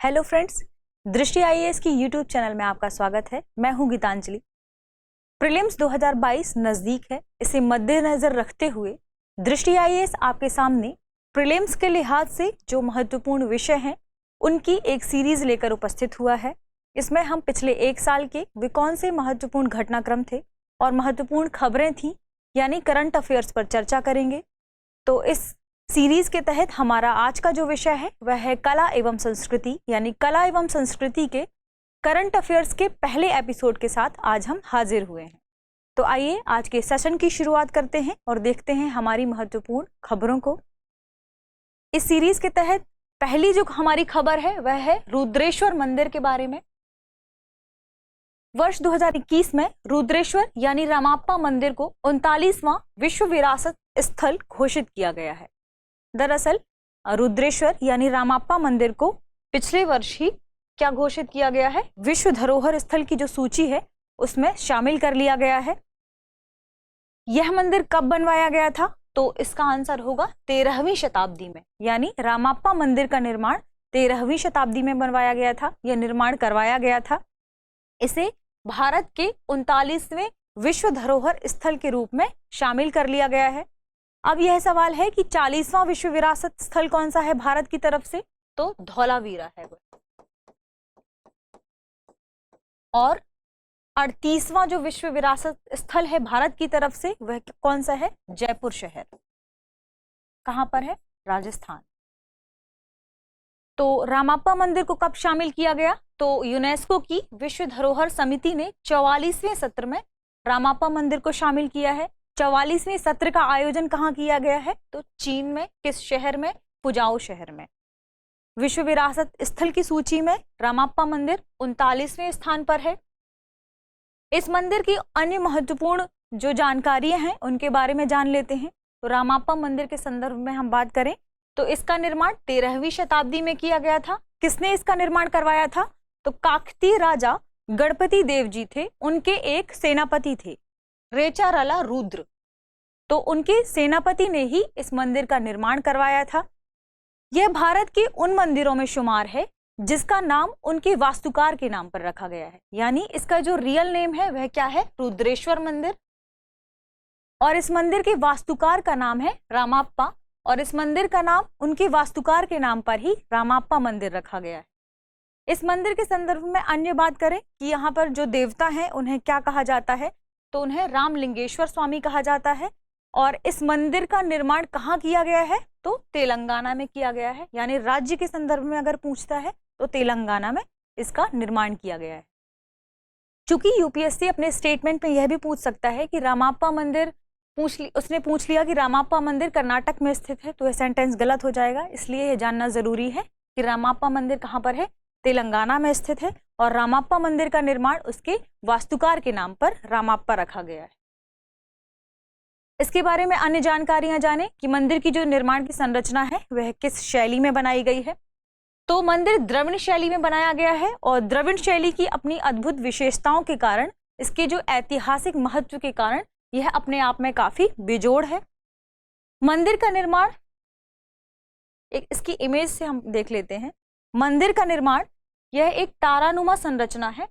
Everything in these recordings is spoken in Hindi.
हेलो फ्रेंड्स, दृष्टि आईएएस की यूट्यूब चैनल में आपका स्वागत है। मैं हूं गीतांजलि। प्रीलिम्स 2022 नज़दीक है। इसे मद्देनजर रखते हुए दृष्टि आईएएस आपके सामने प्रीलिम्स के लिहाज से जो महत्वपूर्ण विषय हैं उनकी एक सीरीज लेकर उपस्थित हुआ है। इसमें हम पिछले एक साल के वे कौन से महत्वपूर्ण घटनाक्रम थे और महत्वपूर्ण खबरें थीं यानी करंट अफेयर्स पर चर्चा करेंगे। तो इस सीरीज के तहत हमारा आज का जो विषय है वह है कला एवं संस्कृति, यानी कला एवं संस्कृति के करंट अफेयर्स के पहले एपिसोड के साथ आज हम हाजिर हुए हैं। तो आइए आज के सेशन की शुरुआत करते हैं और देखते हैं हमारी महत्वपूर्ण खबरों को। इस सीरीज के तहत पहली जो हमारी खबर है वह है रुद्रेश्वर मंदिर के बारे में। वर्ष 2021 में रुद्रेश्वर यानी रामाप्पा मंदिर को 39वां विश्व विरासत स्थल घोषित किया गया है। दरअसल रुद्रेश्वर यानी रामाप्पा मंदिर को पिछले वर्ष ही क्या घोषित किया गया है, विश्व धरोहर स्थल की जो सूची है उसमें शामिल कर लिया गया है। यह मंदिर कब बनवाया गया था? तो इसका आंसर होगा 13वीं शताब्दी में, यानी रामाप्पा मंदिर का निर्माण 13वीं शताब्दी में बनवाया गया था, यह निर्माण करवाया गया था। इसे भारत के 39वें विश्व धरोहर स्थल के रूप में शामिल कर लिया गया है। अब यह सवाल है कि 40वां विश्व विरासत स्थल कौन सा है भारत की तरफ से? तो धौलावीरा है वो। और 38वां जो विश्व विरासत स्थल है भारत की तरफ से वह कौन सा है? जयपुर शहर। कहां पर है? राजस्थान। तो रामाप्पा मंदिर को कब शामिल किया गया? तो यूनेस्को की विश्व धरोहर समिति ने 44वें सत्र में रामाप्पा मंदिर को शामिल किया है। 44वें सत्र का आयोजन कहाँ किया गया है? तो चीन में। किस शहर में? फुजाओ शहर में। विश्व विरासत स्थल की सूची में रामाप्पा मंदिर 39वें स्थान पर है। इस मंदिर की अन्य महत्वपूर्ण जो जानकारियां हैं उनके बारे में जान लेते हैं। तो रामाप्पा मंदिर के संदर्भ में हम बात करें तो इसका निर्माण 13वीं शताब्दी में किया गया था। किसने इसका निर्माण करवाया था? तो काकतीय राजा गणपति देव जी थे, उनके एक सेनापति थे रेचारला रुद्र। तो उनके सेनापति ने ही इस मंदिर का निर्माण करवाया था। यह भारत के उन मंदिरों में शुमार है जिसका नाम उनके वास्तुकार के नाम पर रखा गया है, यानी इसका जो रियल नेम है वह क्या है? रुद्रेश्वर मंदिर। और इस मंदिर के वास्तुकार का नाम है रामाप्पा, और इस मंदिर का नाम उनके वास्तुकार के नाम पर ही रामाप्पा मंदिर रखा गया है। इस मंदिर के संदर्भ में अन्य बात करें कि यहाँ पर जो देवता हैं उन्हें क्या कहा जाता है? तो उन्हें रामलिंगेश्वर स्वामी कहा जाता है। और इस मंदिर का निर्माण कहाँ किया गया है? तो तेलंगाना में किया गया है, यानी राज्य के संदर्भ में अगर पूछता है तो तेलंगाना में इसका निर्माण किया गया है। चूंकि यूपीएससी अपने स्टेटमेंट में यह भी पूछ सकता है कि रामाप्पा मंदिर उसने पूछ लिया कि रामाप्पा मंदिर कर्नाटक में स्थित है, तो यह सेंटेंस गलत हो जाएगा। इसलिए यह जानना जरूरी है कि रामाप्पा मंदिर कहाँ पर है? तेलंगाना में स्थित है, और रामाप्पा मंदिर का निर्माण उसके वास्तुकार के नाम पर रामाप्पा रखा गया है। इसके बारे में अन्य जानकारियां जानें कि मंदिर की जो निर्माण की संरचना है वह किस शैली में बनाई गई है। तो मंदिर द्रविड़ शैली में बनाया गया है, और द्रविड़ शैली की अपनी अद्भुत विशेषताओं के कारण, इसके जो ऐतिहासिक महत्व के कारण यह अपने आप में काफी बेजोड़ है। मंदिर का निर्माण इसकी इमेज से हम देख लेते हैं। मंदिर का निर्माण यह एक तारानुमा संरचना है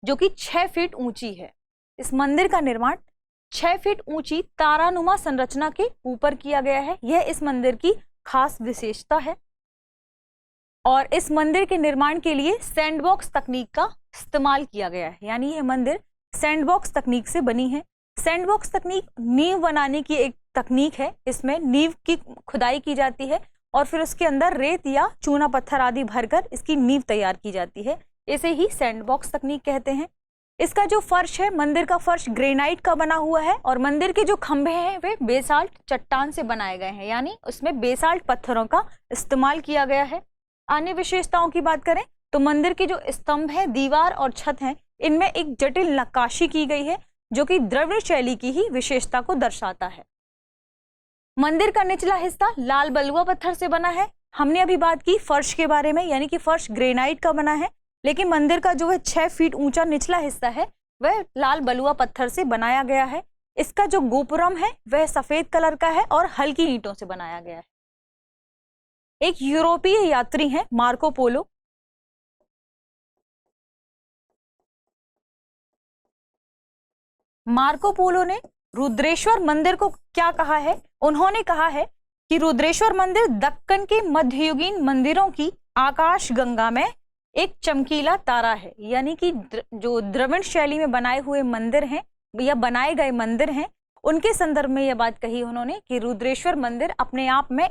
जो कि 6 फीट ऊंची है। इस मंदिर का निर्माण 6 फीट ऊंची तारानुमा संरचना के ऊपर किया गया है। यह इस मंदिर की खास विशेषता है। और इस मंदिर के निर्माण के लिए सैंडबॉक्स तकनीक का इस्तेमाल किया गया है, यानी यह मंदिर सैंडबॉक्स तकनीक से बनी है। सैंडबॉक्स तकनीक नींव बनाने की एक तकनीक है। इसमें नींव की खुदाई की जाती है और फिर उसके अंदर रेत या चूना पत्थर आदि भरकर इसकी नींव तैयार की जाती है। इसे ही सैंडबॉक्स तकनीक कहते हैं। इसका जो फर्श है, मंदिर का फर्श ग्रेनाइट का बना हुआ है, और मंदिर के जो खंभे हैं वे बेसाल्ट चट्टान से बनाए गए हैं, यानी उसमें बेसाल्ट पत्थरों का इस्तेमाल किया गया है। अन्य विशेषताओं की बात करें तो मंदिर के जो स्तंभ है, दीवार और छत हैं, इनमें एक जटिल नक्काशी की गई है जो कि द्रविड़ शैली की ही विशेषता को दर्शाता है। मंदिर का निचला हिस्सा लाल बलुआ पत्थर से बना है। हमने अभी बात की फर्श के बारे में, यानी कि फर्श ग्रेनाइट का बना है, लेकिन मंदिर का जो है 6 फीट ऊंचा निचला हिस्सा है वह लाल बलुआ पत्थर से बनाया गया है। इसका जो गोपुरम है वह सफेद कलर का है और हल्की ईंटों से बनाया गया है। एक यूरोपीय यात्री हैं मार्को पोलो, मार्को पोलो ने रुद्रेश्वर मंदिर को क्या कहा है? उन्होंने कहा है कि रुद्रेश्वर मंदिर दक्कन के मध्ययुगीन मंदिरों की आकाश गंगा में एक चमकीला तारा है। यानी कि जो द्रविड़ शैली में बनाए हुए मंदिर हैं या बनाए गए मंदिर हैं, उनके संदर्भ में यह बात कही उन्होंने कि रुद्रेश्वर मंदिर अपने आप में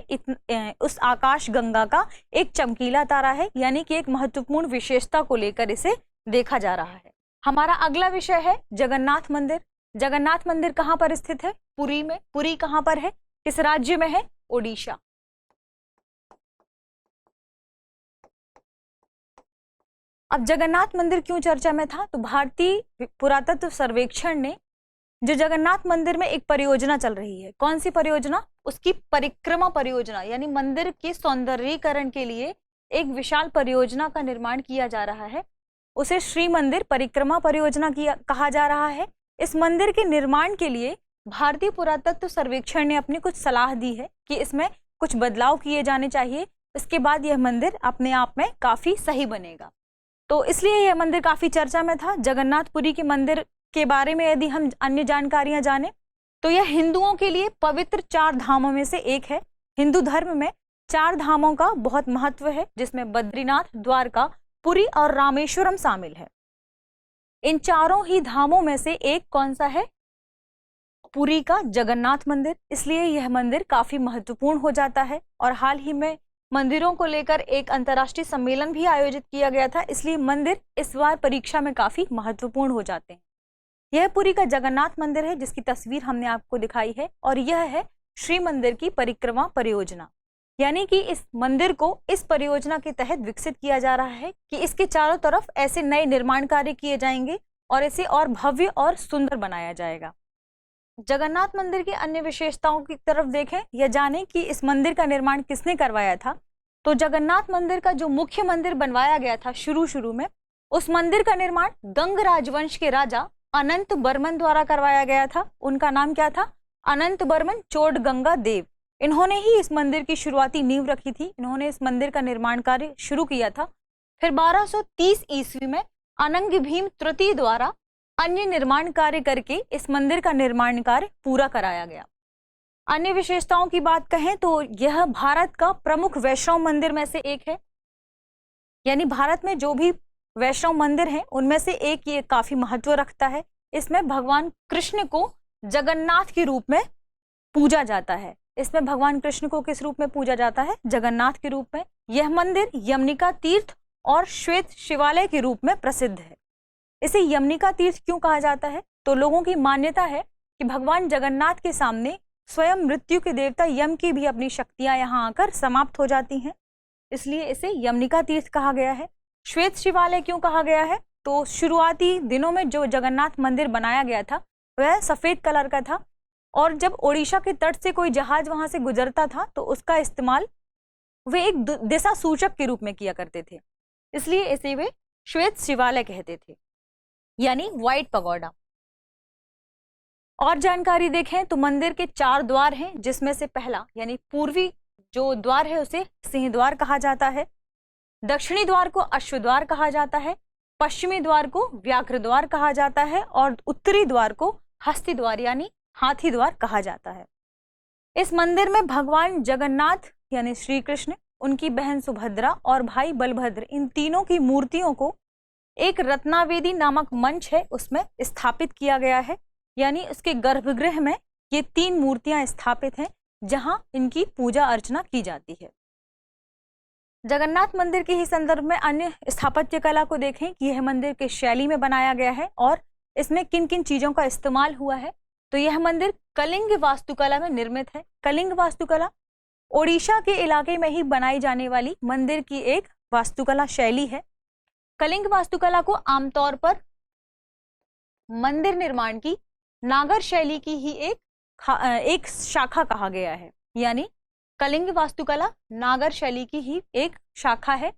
उस आकाश गंगा का एक चमकीला तारा है, यानी कि एक महत्वपूर्ण विशेषता को लेकर इसे देखा जा रहा है। हमारा अगला विषय है जगन्नाथ मंदिर। जगन्नाथ मंदिर कहाँ पर स्थित है? पुरी में। पुरी कहाँ पर है? किस राज्य में है? ओडिशा। अब जगन्नाथ मंदिर क्यों चर्चा में था? तो भारतीय पुरातत्व सर्वेक्षण ने जो जगन्नाथ मंदिर में एक परियोजना चल रही है, कौन सी परियोजना? उसकी परिक्रमा परियोजना, यानी मंदिर के सौंदर्यीकरण के लिए एक विशाल परियोजना का निर्माण किया जा रहा है। उसे श्री मंदिर परिक्रमा परियोजना कहा जा रहा है। इस मंदिर के निर्माण के लिए भारतीय पुरातत्व सर्वेक्षण ने अपनी कुछ सलाह दी है कि इसमें कुछ बदलाव किए जाने चाहिए, इसके बाद यह मंदिर अपने आप में काफी सही बनेगा। तो इसलिए यह मंदिर काफी चर्चा में था। जगन्नाथपुरी के मंदिर के बारे में यदि हम अन्य जानकारियां जानें तो यह हिंदुओं के लिए पवित्र 4 धामों में से एक है। हिंदू धर्म में 4 धामों का बहुत महत्व है, जिसमें बद्रीनाथ, द्वारका, पुरी और रामेश्वरम शामिल है। इन चारों ही धामों में से एक कौन सा है? पुरी का जगन्नाथ मंदिर। इसलिए यह मंदिर काफी महत्वपूर्ण हो जाता है और हाल ही में मंदिरों को लेकर एक अंतर्राष्ट्रीय सम्मेलन भी आयोजित किया गया था। इसलिए मंदिर इस बार परीक्षा में काफी महत्वपूर्ण हो जाते हैं। यह पुरी का जगन्नाथ मंदिर है, जिसकी तस्वीर हमने आपको दिखाई है, और यह है श्री मंदिर की परिक्रमा परियोजना। यानी कि इस मंदिर को इस परियोजना के तहत विकसित किया जा रहा है कि इसके चारों तरफ ऐसे नए निर्माण कार्य किए जाएंगे और इसे और भव्य और सुंदर बनाया जाएगा। जगन्नाथ मंदिर की अन्य विशेषताओं की तरफ देखें या जानें कि इस मंदिर का निर्माण किसने करवाया था। तो जगन्नाथ मंदिर का जो मुख्य मंदिर बनवाया गया था शुरू में, उस मंदिर का निर्माण गंग राजवंश के राजा अनंत बर्मन द्वारा करवाया गया था। उनका नाम क्या था? अनंत बर्मन चोडगंगा देव। इन्होंने ही इस मंदिर की शुरुआती नींव रखी थी। इन्होंने इस मंदिर का निर्माण कार्य शुरू किया था। फिर 1230 ईस्वी में अनंग भीम तृतीय द्वारा अन्य निर्माण कार्य करके इस मंदिर का निर्माण कार्य पूरा कराया गया। अन्य विशेषताओं की बात कहें तो यह भारत का प्रमुख वैष्णव मंदिर में से एक है। यानी भारत में जो भी वैष्णव मंदिर हैं उनमें से एक ये काफी महत्व रखता है। इसमें भगवान कृष्ण को जगन्नाथ के रूप में पूजा जाता है। इसमें भगवान कृष्ण को किस रूप में पूजा जाता है? जगन्नाथ के रूप में। यह मंदिर यमनिका तीर्थ और श्वेत शिवालय के रूप में प्रसिद्ध है। इसे यमनिका तीर्थ क्यों कहा जाता है? तो लोगों की मान्यता है कि भगवान जगन्नाथ के सामने स्वयं मृत्यु के देवता यम की भी अपनी शक्तियां यहाँ आकर समाप्त हो जाती हैं, इसलिए इसे यमनिका तीर्थ कहा गया है। श्वेत शिवालय क्यों कहा गया है? तो शुरुआती दिनों में जो जगन्नाथ मंदिर बनाया गया था वह सफेद कलर का था, और जब ओडिशा के तट से कोई जहाज वहां से गुजरता था तो उसका इस्तेमाल वे एक दिशा सूचक के रूप में किया करते थे, इसलिए इसे वे श्वेत शिवालय कहते थे, यानी व्हाइट पगोडा। और जानकारी देखें तो मंदिर के 4 द्वार हैं, जिसमें से पहला यानी पूर्वी जो द्वार है उसे सिंह द्वार कहा जाता है, दक्षिणी द्वार को अश्व द्वार कहा जाता है, पश्चिमी द्वार को व्याघ्र द्वार कहा जाता है और उत्तरी द्वार को हस्ती द्वार यानी हाथी द्वार कहा जाता है। इस मंदिर में भगवान जगन्नाथ यानी श्री कृष्ण, उनकी बहन सुभद्रा और भाई बलभद्र, इन तीनों की मूर्तियों को एक रत्नावेदी नामक मंच है उसमें स्थापित किया गया है। यानी उसके गर्भगृह में ये 3 मूर्तियां स्थापित हैं जहां इनकी पूजा अर्चना की जाती है। जगन्नाथ मंदिर के ही संदर्भ में अन्य स्थापत्य कला को देखें कि यह मंदिर किस शैली में बनाया गया है और इसमें किन किन चीजों का इस्तेमाल हुआ है। तो यह मंदिर कलिंग वास्तुकला में निर्मित है। कलिंग वास्तुकला ओडिशा के इलाके में ही बनाई जाने वाली मंदिर की एक वास्तुकला शैली है। कलिंग वास्तुकला को आमतौर पर मंदिर निर्माण की नागर शैली की ही एक शाखा कहा गया है। यानी कलिंग वास्तुकला नागर शैली की ही एक शाखा है।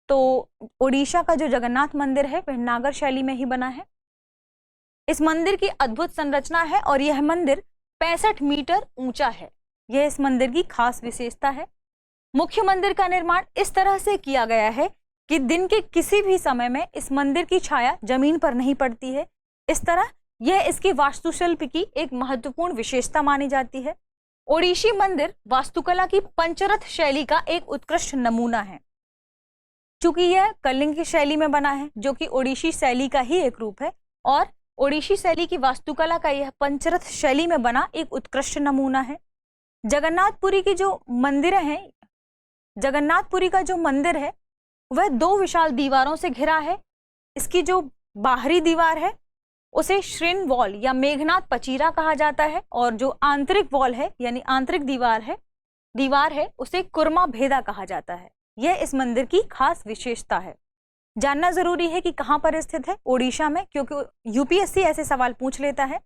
तो ओडिशा का जो जगन्नाथ मंदिर है वह नागर शैली में ही बना है। इस मंदिर की अद्भुत संरचना है और यह मंदिर 65 मीटर ऊंचा है। यह इस मंदिर की खास विशेषता है। मुख्य मंदिर का निर्माण इस तरह से किया गया है कि दिन के किसी भी समय में इस मंदिर की छाया जमीन पर नहीं पड़ती है। इस तरह यह इसकी वास्तुशिल्प की एक महत्वपूर्ण विशेषता मानी जाती है। ओडिशी मंदिर वास्तुकला की पंचरथ शैली का एक उत्कृष्ट नमूना है। चूंकि यह कलिंग की शैली में बना है, जो कि ओडिशी शैली का ही एक रूप है, और ओडिशी शैली की वास्तुकला का यह पंचरथ शैली में बना एक उत्कृष्ट नमूना है। जगन्नाथपुरी की जो मंदिर हैं, जगन्नाथपुरी का जो मंदिर है वह 2 विशाल दीवारों से घिरा है। इसकी जो बाहरी दीवार है उसे श्रिन वॉल या मेघनाथ पचीरा कहा जाता है, और जो आंतरिक वॉल है यानी आंतरिक दीवार है उसे कुर्मा भेदा कहा जाता है। यह इस मंदिर की खास विशेषता है। जानना जरूरी है कि कहाँ पर स्थित है, ओडिशा में, क्योंकि यूपीएससी ऐसे सवाल पूछ लेता है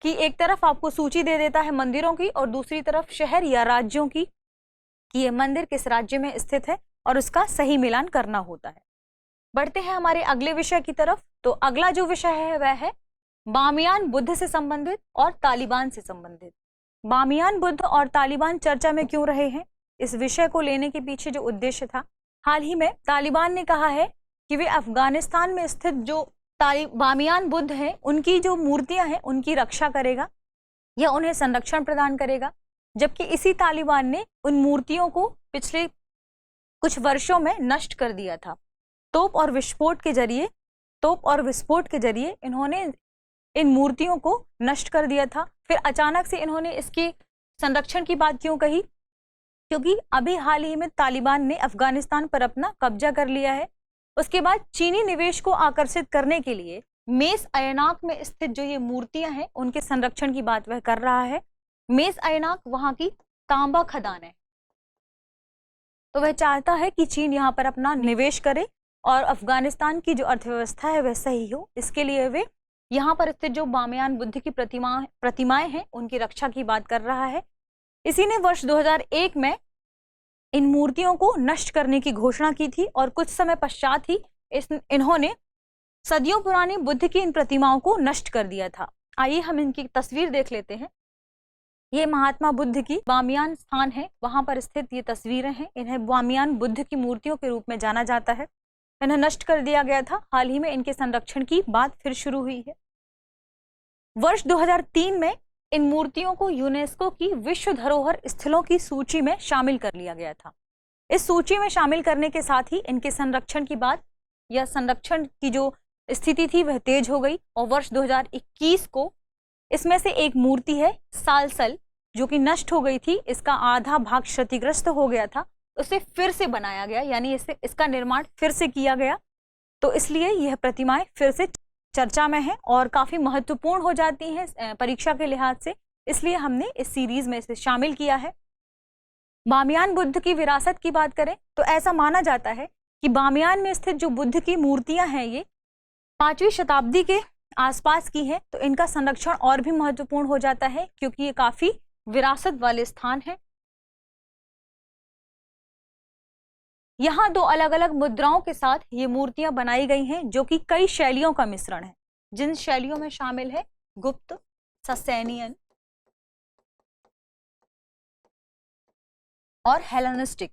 कि एक तरफ आपको सूची दे देता है मंदिरों की और दूसरी तरफ शहर या राज्यों की कि यह मंदिर किस राज्य में स्थित है, और उसका सही मिलान करना होता है। बढ़ते हैं हमारे अगले विषय की तरफ। तो अगला जो विषय है वह है बामियान बुद्ध से संबंधित और तालिबान से संबंधित। बामियान बुद्ध और तालिबान चर्चा में क्यों रहे हैं, इस विषय को लेने के पीछे जो उद्देश्य था, हाल ही में तालिबान ने कहा है कि वे अफगानिस्तान में स्थित जो बामियान बुद्ध हैं उनकी जो मूर्तियां हैं उनकी रक्षा करेगा या उन्हें संरक्षण प्रदान करेगा, जबकि इसी तालिबान ने उन मूर्तियों को पिछले कुछ वर्षों में नष्ट कर दिया था। तोप और विस्फोट के जरिए इन्होंने इन मूर्तियों को नष्ट कर दिया था। फिर अचानक से इन्होंने इसके संरक्षण की बात क्यों कही, क्योंकि अभी हाल ही में तालिबान ने अफगानिस्तान पर अपना कब्जा कर लिया है। उसके बाद चीनी निवेश को आकर्षित करने के लिए मेस अयनाक में स्थित जो ये मूर्तियां हैं उनके संरक्षण की बात वह कर रहा है। मेस अयनाक वहां की तांबा खदान है, तो वह चाहता है कि चीन यहाँ पर अपना निवेश करे और अफगानिस्तान की जो अर्थव्यवस्था है वह सही हो। इसके लिए वे यहाँ पर स्थित जो बामियान बुद्ध की प्रतिमाएं हैं उनकी रक्षा की बात कर रहा है। इसी ने वर्ष 2001 में इन मूर्तियों को नष्ट करने की घोषणा की थी और कुछ समय पश्चात ही इन्होंने सदियों पुरानी बुद्ध की इन प्रतिमाओं को नष्ट कर दिया था। आइए हम इनकी तस्वीर देख लेते हैं। ये महात्मा बुद्ध की बामियान स्थान है, वहां पर स्थित ये तस्वीरें हैं। इन्हें बामियान बुद्ध की मूर्तियों के रूप में जाना जाता है। इन्हें नष्ट कर दिया गया था, हाल ही में इनके संरक्षण की बात फिर शुरू हुई है। वर्ष 2003 में इन मूर्तियों को यूनेस्को की विश्व धरोहर स्थलों की सूची में शामिल कर लिया गया था। इस सूची में शामिल करने के साथ ही इनके संरक्षण की बात या संरक्षण की जो स्थिति थी वह तेज हो गई, और वर्ष 2021 को इसमें से एक मूर्ति है सालसल, जो कि नष्ट हो गई थी। इसका आधा भाग क्षतिग्रस्त हो गया था, उसे फिर से बनाया गया, यानी इसका निर्माण फिर से किया गया। तो इसलिए यह प्रतिमाएं फिर से चर्चा में है और काफी महत्वपूर्ण हो जाती हैं परीक्षा के लिहाज से, इसलिए हमने इस सीरीज में इसे शामिल किया है। बामियान बुद्ध की विरासत की बात करें तो ऐसा माना जाता है कि बामियान में स्थित जो बुद्ध की मूर्तियां हैं ये 5वीं शताब्दी के आसपास की हैं, तो इनका संरक्षण और भी महत्वपूर्ण हो जाता है क्योंकि ये काफी विरासत वाले स्थान हैं। यहाँ 2 अलग अलग मुद्राओं के साथ ये मूर्तियां बनाई गई हैं जो कि कई शैलियों का मिश्रण है, जिन शैलियों में शामिल है गुप्त, ससैनियन और हेलेनिस्टिक।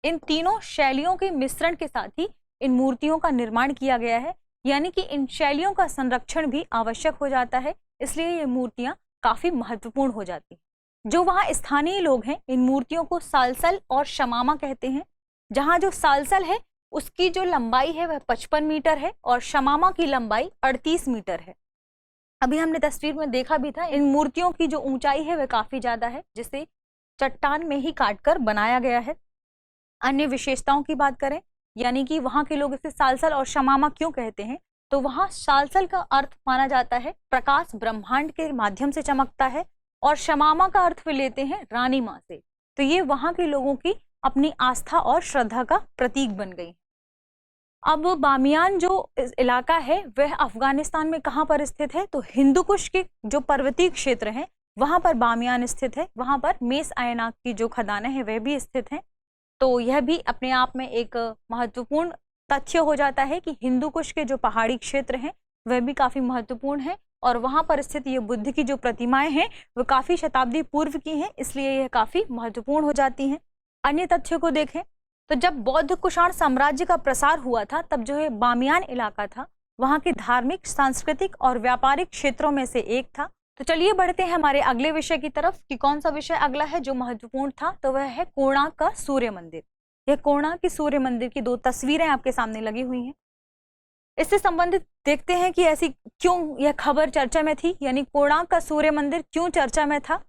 इन तीनों शैलियों के मिश्रण के साथ ही इन मूर्तियों का निर्माण किया गया है, यानी कि इन शैलियों का संरक्षण भी आवश्यक हो जाता है, इसलिए ये मूर्तियां काफी महत्वपूर्ण हो जाती हैं। जो वहाँ स्थानीय लोग हैं इन मूर्तियों को सालसल और शमामा कहते हैं। जहाँ जो सालसल है उसकी जो लंबाई है वह 55 मीटर है और शमामा की लंबाई 38 मीटर है। अभी हमने तस्वीर में देखा भी था, इन मूर्तियों की जो ऊंचाई है वह काफी ज्यादा है, जिसे चट्टान में ही काटकर बनाया गया है। अन्य विशेषताओं की बात करें, यानी कि वहाँ के लोग इसे सालसल और शमामा क्यों कहते हैं, तो वहाँ सालसल का अर्थ माना जाता है प्रकाश ब्रह्मांड के माध्यम से चमकता है, और शमामा का अर्थ वे लेते हैं रानी माँ से। तो ये वहाँ के लोगों की अपनी आस्था और श्रद्धा का प्रतीक बन गई। अब बामियान जो इलाका है वह अफगानिस्तान में कहाँ पर स्थित है, तो हिंदू कुश के जो पर्वतीय क्षेत्र हैं वहाँ पर बामियान स्थित है। वहाँ पर मेस अयनाक की जो खदानें हैं वह भी स्थित हैं। तो यह भी अपने आप में एक महत्वपूर्ण तथ्य हो जाता है कि हिंदू कुश के जो पहाड़ी क्षेत्र हैं वह भी काफी महत्वपूर्ण है, और वहाँ पर स्थित ये बुद्ध की जो प्रतिमाएं हैं वो काफी शताब्दी पूर्व की हैं, इसलिए यह काफी महत्वपूर्ण हो जाती हैं। अन्य तथ्यों को देखें तो जब बौद्ध कुषाण साम्राज्य का प्रसार हुआ था तब जो है बामियान इलाका था वहाँ के धार्मिक, सांस्कृतिक और व्यापारिक क्षेत्रों में से एक था। तो चलिए बढ़ते हैं हमारे अगले विषय की तरफ कि कौन सा विषय अगला है जो महत्वपूर्ण था। तो वह है कोणार्क का सूर्य मंदिर। यह कोणार्क के सूर्य मंदिर की 2 तस्वीरें आपके सामने लगी हुई हैं। इससे संबंधित देखते हैं कि ऐसी क्यों यह खबर चर्चा में थी, यानी कोणार्क का सूर्य मंदिर क्यों चर्चा में था।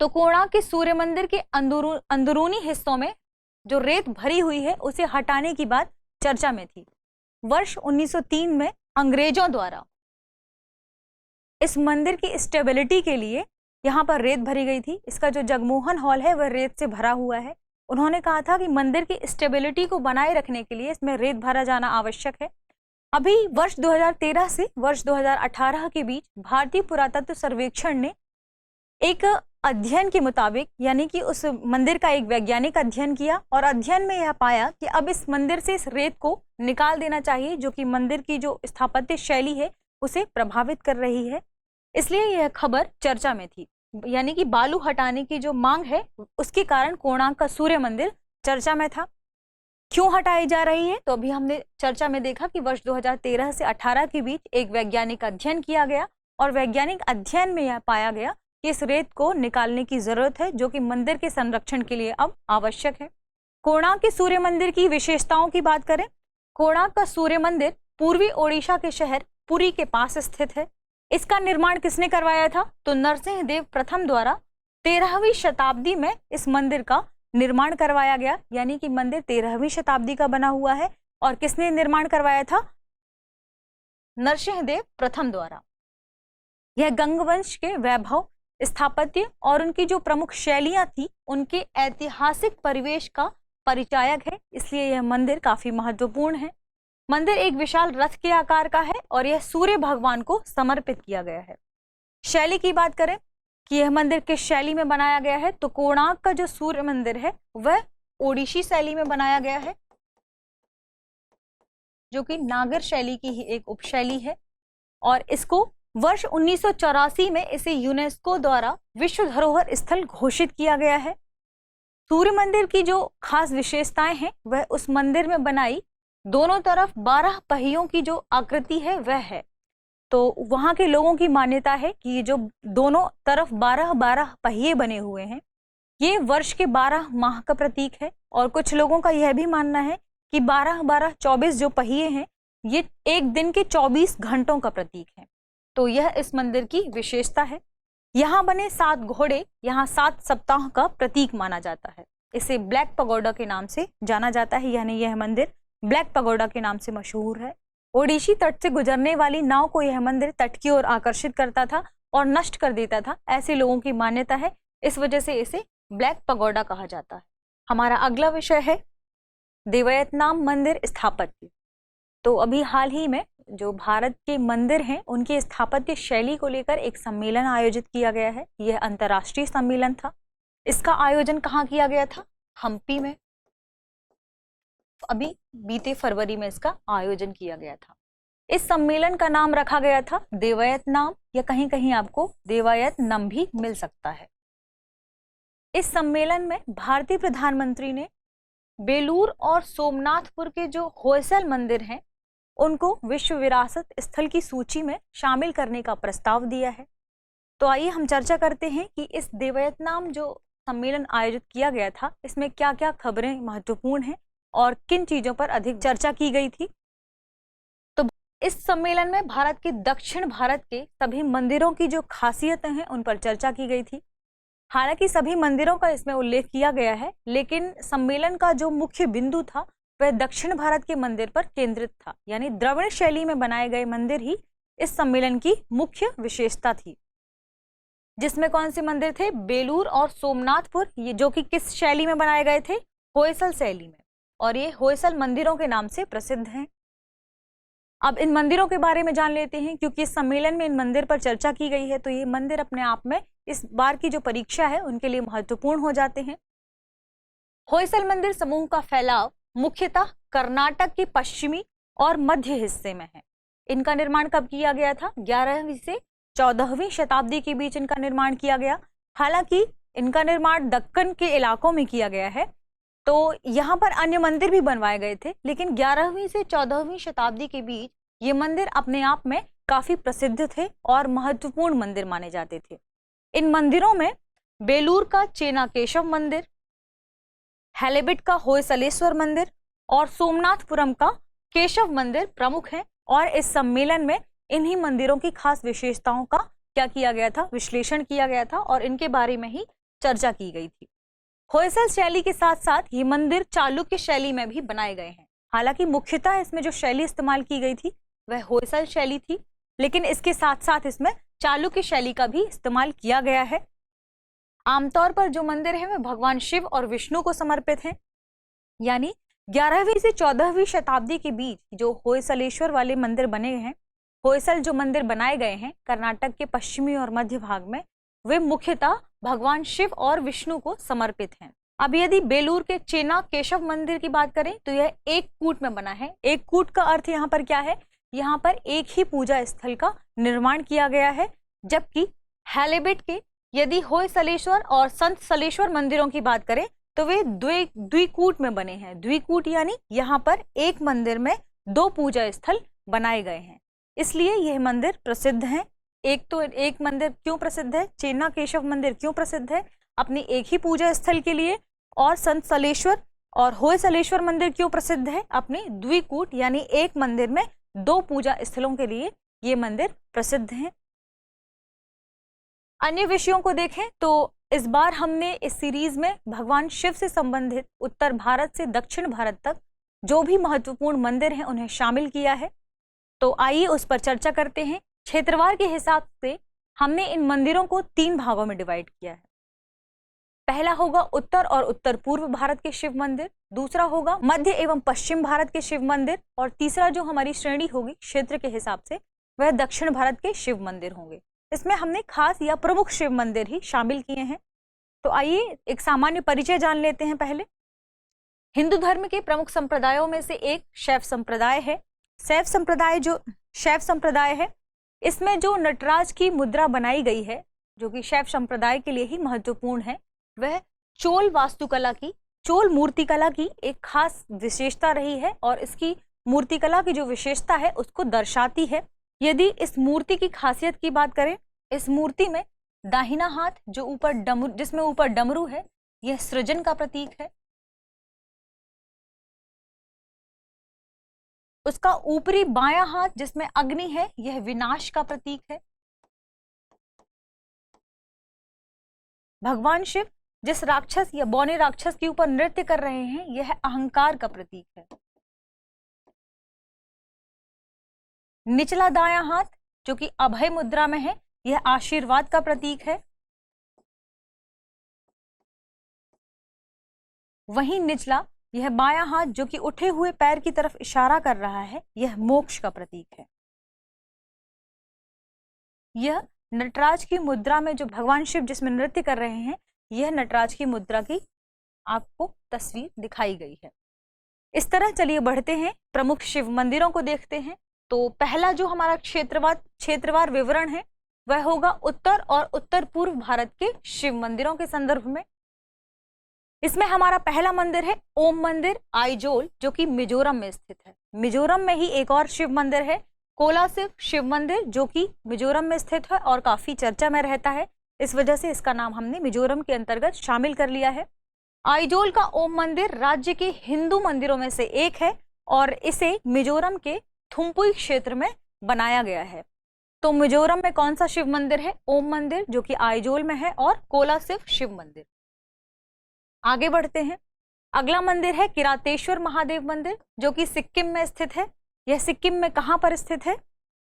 तो कोणार्क के सूर्य मंदिर के अंदरूनी हिस्सों में जो रेत भरी हुई है उसे हटाने की बात चर्चा में थी। वर्ष 1903 में अंग्रेजों द्वारा इस मंदिर की स्टेबिलिटी के लिए यहाँ पर रेत भरी गई थी। इसका जो जगमोहन हॉल है वह रेत से भरा हुआ है। उन्होंने कहा था कि मंदिर की स्टेबिलिटी को बनाए रखने के लिए इसमें रेत भरा जाना आवश्यक है। अभी वर्ष 2013 से वर्ष 2018 के बीच भारतीय पुरातत्व सर्वेक्षण ने एक अध्ययन के मुताबिक, यानी कि उस मंदिर का एक वैज्ञानिक अध्ययन किया और अध्ययन में यह पाया कि अब इस मंदिर से इस रेत को निकाल देना चाहिए, जो कि मंदिर की जो स्थापत्य शैली है उसे प्रभावित कर रही है। इसलिए यह खबर चर्चा में थी, यानी कि बालू हटाने की जो मांग है उसके कारण कोणार्क का सूर्य मंदिर चर्चा में था। क्यों हटाई जा रही है, तो अभी हमने चर्चा में देखा कि वर्ष 2013 से 18 के बीच एक वैज्ञानिक अध्ययन किया गया और वैज्ञानिक अध्ययन में यह पाया गया कि इस रेत को निकालने की जरूरत है, जो कि मंदिर के संरक्षण के लिए अब आवश्यक है। कोणार्क के सूर्य मंदिर की विशेषताओं की बात करें, कोणार्क का सूर्य मंदिर पूर्वी ओडिशा के शहर पुरी के पास स्थित है। इसका निर्माण किसने करवाया था, तो नरसिंह देव प्रथम द्वारा 13वीं शताब्दी में इस मंदिर का निर्माण करवाया गया, यानी कि मंदिर 13वीं शताब्दी का बना हुआ है। और किसने निर्माण करवाया था, नरसिंह देव प्रथम द्वारा। यह गंगवंश के वैभव, स्थापत्य और उनकी जो प्रमुख शैलियां थी उनके ऐतिहासिक परिवेश का परिचायक है, इसलिए यह मंदिर काफी महत्वपूर्ण है। मंदिर एक विशाल रथ के आकार का है और यह सूर्य भगवान को समर्पित किया गया है। शैली की बात करें कि यह मंदिर किस शैली में बनाया गया है, तो कोणार्क का जो सूर्य मंदिर है वह ओडिसी शैली में बनाया गया है, जो कि नागर शैली की ही एक उपशैली है। और इसको वर्ष 1984 में इसे यूनेस्को द्वारा विश्व धरोहर स्थल घोषित किया गया है। सूर्य मंदिर की जो खास विशेषताएं हैं वह उस मंदिर में बनाई दोनों तरफ 12 पहियों की जो आकृति है वह है। तो वहाँ के लोगों की मान्यता है कि ये जो दोनों तरफ 12-12 पहिए बने हुए हैं ये वर्ष के 12 माह का प्रतीक है। और कुछ लोगों का यह भी मानना है कि 12-12 24 जो पहिए हैं ये एक दिन के 24 घंटों का प्रतीक है। तो यह इस मंदिर की विशेषता है। यहाँ बने 7 घोड़े यहाँ 7 सप्ताह का प्रतीक माना जाता है। इसे ब्लैक पगोडा के नाम से जाना जाता है, यानी यह मंदिर ब्लैक पगोडा के नाम से मशहूर है। ओडिसी तट से गुजरने वाली नाव को यह मंदिर तट की ओर आकर्षित करता था और नष्ट कर देता था, ऐसे लोगों की मान्यता है। इस वजह से इसे ब्लैक पगोडा कहा जाता है। हमारा अगला विषय है देवयतनाम मंदिर स्थापत्य। तो अभी हाल ही में जो भारत के मंदिर हैं उनकी स्थापत्य शैली को लेकर एक सम्मेलन आयोजित किया गया है। यह अंतर्राष्ट्रीय सम्मेलन था। इसका आयोजन कहाँ किया गया था, हम्पी में। अभी बीते फरवरी में इसका आयोजन किया गया था। इस सम्मेलन का नाम रखा गया था देवयतनाम, या कहीं कहीं आपको देवायतनम भी मिल सकता है। इस सम्मेलन में भारतीय प्रधानमंत्री ने बेलूर और सोमनाथपुर के जो होयसल मंदिर हैं उनको विश्व विरासत स्थल की सूची में शामिल करने का प्रस्ताव दिया है। तो आइए हम चर्चा करते हैं कि इस देवयतनाम जो सम्मेलन आयोजित किया गया था इसमें क्या क्या खबरें महत्वपूर्ण हैं और किन चीजों पर अधिक चर्चा की गई थी। तो इस सम्मेलन में भारत के दक्षिण भारत के सभी मंदिरों की जो खासियतें हैं उन पर चर्चा की गई थी। हालांकि सभी मंदिरों का इसमें उल्लेख किया गया है, लेकिन सम्मेलन का जो मुख्य बिंदु था वह दक्षिण भारत के मंदिर पर केंद्रित था, यानी द्रविड़ शैली में बनाए गए मंदिर ही इस सम्मेलन की मुख्य विशेषता थी। जिसमें कौन से मंदिर थे, बेलूर और सोमनाथपुर, ये जो कि किस शैली में बनाए गए थे, होयसल शैली में, और ये होयसल मंदिरों के नाम से प्रसिद्ध हैं। अब इन मंदिरों के बारे में जान लेते हैं, क्योंकि इस सम्मेलन में इन मंदिर पर चर्चा की गई है तो ये मंदिर अपने आप में इस बार की जो परीक्षा है उनके लिए महत्वपूर्ण हो जाते हैं। होयसल मंदिर समूह का फैलाव मुख्यतः कर्नाटक के पश्चिमी और मध्य हिस्से में है। इनका निर्माण कब किया गया था, 11वीं से 14वीं शताब्दी के बीच इनका निर्माण किया गया। हालांकि इनका निर्माण दक्कन के इलाकों में किया गया है, तो यहाँ पर अन्य मंदिर भी बनवाए गए थे, लेकिन 11वीं से 14वीं शताब्दी के बीच ये मंदिर अपने आप में काफी प्रसिद्ध थे और महत्वपूर्ण मंदिर माने जाते थे। इन मंदिरों में बेलूर का चेनाकेशव मंदिर, हैलेबिट का होयसलेश्वर मंदिर और सोमनाथपुरम का केशव मंदिर प्रमुख हैं। और इस सम्मेलन में इन्हीं मंदिरों की खास विशेषताओं का क्या किया गया था, विश्लेषण किया गया था और इनके बारे में ही चर्चा की गई थी। होयसल शैली के साथ साथ ये मंदिर चालुक्य शैली में भी बनाए गए हैं। हालांकि मुख्यतः इसमें जो शैली इस्तेमाल की गई थी वह होयसल शैली थी, लेकिन इसके साथ साथ इसमें चालुक्य शैली का भी इस्तेमाल किया गया है। आमतौर पर जो मंदिर है वह भगवान शिव और विष्णु को समर्पित हैं। यानी 11वीं से 14वीं शताब्दी के बीच जो होयसलेश्वर वाले मंदिर बने हैं, होयसल जो मंदिर बनाए गए हैं कर्नाटक के पश्चिमी और मध्य भाग में, वे मुख्यतः भगवान शिव और विष्णु को समर्पित हैं। अब यदि बेलूर के चेना केशव मंदिर की बात करें तो यह एक कूट में बना है। एक कूट का अर्थ यहाँ पर क्या है, यहाँ पर एक ही पूजा स्थल का निर्माण किया गया है। जबकि हैलेबिट के यदि होयसलेश्वर और संत सलेश्वर मंदिरों की बात करें तो वे द्विकूट में बने हैं। द्विकूट यानी यहाँ पर एक मंदिर में दो पूजा स्थल बनाए गए हैं, इसलिए यह मंदिर प्रसिद्ध हैं। एक मंदिर क्यों प्रसिद्ध है, चेना केशव मंदिर क्यों प्रसिद्ध है, अपनी एक ही पूजा स्थल के लिए। और संत सलेश्वर और होयसलेश्वर मंदिर क्यों प्रसिद्ध है, अपनी द्विकूट यानी एक मंदिर में दो पूजा स्थलों के लिए ये मंदिर प्रसिद्ध हैं। अन्य विषयों को देखें तो इस बार हमने इस सीरीज में भगवान शिव से संबंधित उत्तर भारत से दक्षिण भारत तक जो भी महत्वपूर्ण मंदिर हैं उन्हें शामिल किया है। तो आइए उस पर चर्चा करते हैं। क्षेत्रवार के हिसाब से हमने इन मंदिरों को 3 भागों में डिवाइड किया है। पहला होगा उत्तर और उत्तर पूर्व भारत के शिव मंदिर, दूसरा होगा मध्य एवं पश्चिम भारत के शिव मंदिर और तीसरा जो हमारी श्रेणी होगी क्षेत्र के हिसाब से वह दक्षिण भारत के शिव मंदिर होंगे। इसमें हमने खास या प्रमुख शिव मंदिर ही शामिल किए हैं। तो आइए एक सामान्य परिचय जान लेते हैं। पहले हिंदू धर्म के प्रमुख संप्रदायों में से एक शैव संप्रदाय है। शैव संप्रदाय है, इसमें जो नटराज की मुद्रा बनाई गई है जो कि शैव संप्रदाय के लिए ही महत्वपूर्ण है, वह चोल वास्तुकला की, चोल मूर्तिकला की एक खास विशेषता रही है और इसकी मूर्तिकला की जो विशेषता है उसको दर्शाती है। यदि इस मूर्ति की खासियत की बात करें, इस मूर्ति में दाहिना हाथ जो जिसमें ऊपर डमरू है, यह सृजन का प्रतीक है। उसका ऊपरी बायां हाथ जिसमें अग्नि है, यह विनाश का प्रतीक है। भगवान शिव जिस राक्षस या बौने राक्षस के ऊपर नृत्य कर रहे हैं, यह अहंकार का प्रतीक है। निचला दायां हाथ जो कि अभय मुद्रा में है, यह आशीर्वाद का प्रतीक है। वहीं निचला यह बायां हाथ जो कि उठे हुए पैर की तरफ इशारा कर रहा है, यह मोक्ष का प्रतीक है। यह नटराज की मुद्रा में जो भगवान शिव जिसमें नृत्य कर रहे हैं, यह नटराज की मुद्रा की आपको तस्वीर दिखाई गई है। इस तरह चलिए बढ़ते हैं, प्रमुख शिव मंदिरों को देखते हैं। तो पहला जो हमारा क्षेत्रवार विवरण है वह होगा उत्तर और उत्तर पूर्व भारत के शिव मंदिरों के संदर्भ में। इसमें हमारा पहला मंदिर है ओम मंदिर आइजोल जो कि मिजोरम में स्थित है। मिजोरम में ही एक और शिव मंदिर है कोलासिब शिव मंदिर जो कि मिजोरम में स्थित है और काफी चर्चा में रहता है। इस वजह से इसका नाम हमने मिजोरम के अंतर्गत शामिल कर लिया है। आइजोल का ओम मंदिर राज्य के हिंदू मंदिरों में से एक है और इसे मिजोरम के थुम्पुई क्षेत्र में बनाया गया है। तो मिजोरम में कौन सा शिव मंदिर है? ओम मंदिर जो कि आइजोल में है और कोलासिब शिव मंदिर। आगे बढ़ते हैं। अगला मंदिर है किरातेश्वर महादेव मंदिर जो कि सिक्किम में स्थित है। यह सिक्किम में कहां पर स्थित है?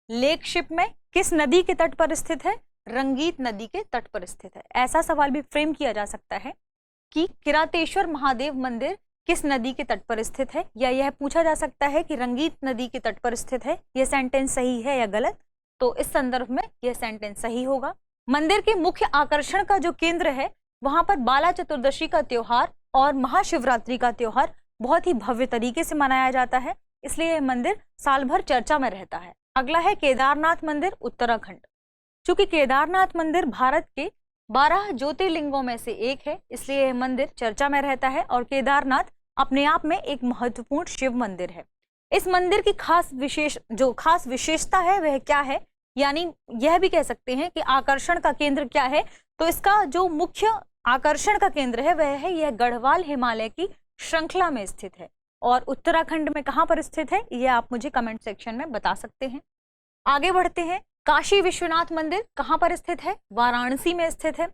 लेक शिप में। किस नदी के तट पर स्थित है? रंगीत नदी के तट पर स्थित है। ऐसा सवाल भी फ्रेम किया जा सकता है कि किरातेश्वर महादेव मंदिर किस नदी के तट पर स्थित है, या यह पूछा जा सकता है कि रंगीत नदी के तट पर स्थित है। यह सेंटेंस सही है या गलत? तो इस संदर्भ में यह सेंटेंस सही होगा। मंदिर के मुख्य आकर्षण का जो केंद्र है वहां पर बाला चतुर्दशी का त्योहार और महाशिवरात्रि का त्योहार बहुत ही भव्य तरीके से मनाया जाता है, इसलिए यह मंदिर साल भर चर्चा में रहता है। अगला है केदारनाथ मंदिर उत्तराखंड। चूंकि केदारनाथ मंदिर भारत के 12 ज्योतिर्लिंगों में से एक है, इसलिए यह मंदिर चर्चा में रहता है और केदारनाथ अपने आप में एक महत्वपूर्ण शिव मंदिर है। इस मंदिर की खास विशेषता है वह क्या है, यानी यह भी कह सकते हैं कि आकर्षण का केंद्र क्या है। तो इसका जो मुख्य आकर्षण का केंद्र है वह है यह गढ़वाल हिमालय की श्रृंखला में स्थित है। और उत्तराखंड में कहाँ पर स्थित है यह आप मुझे कमेंट सेक्शन में बता सकते हैं। आगे बढ़ते हैं, काशी विश्वनाथ मंदिर कहाँ पर स्थित है? वाराणसी में स्थित है।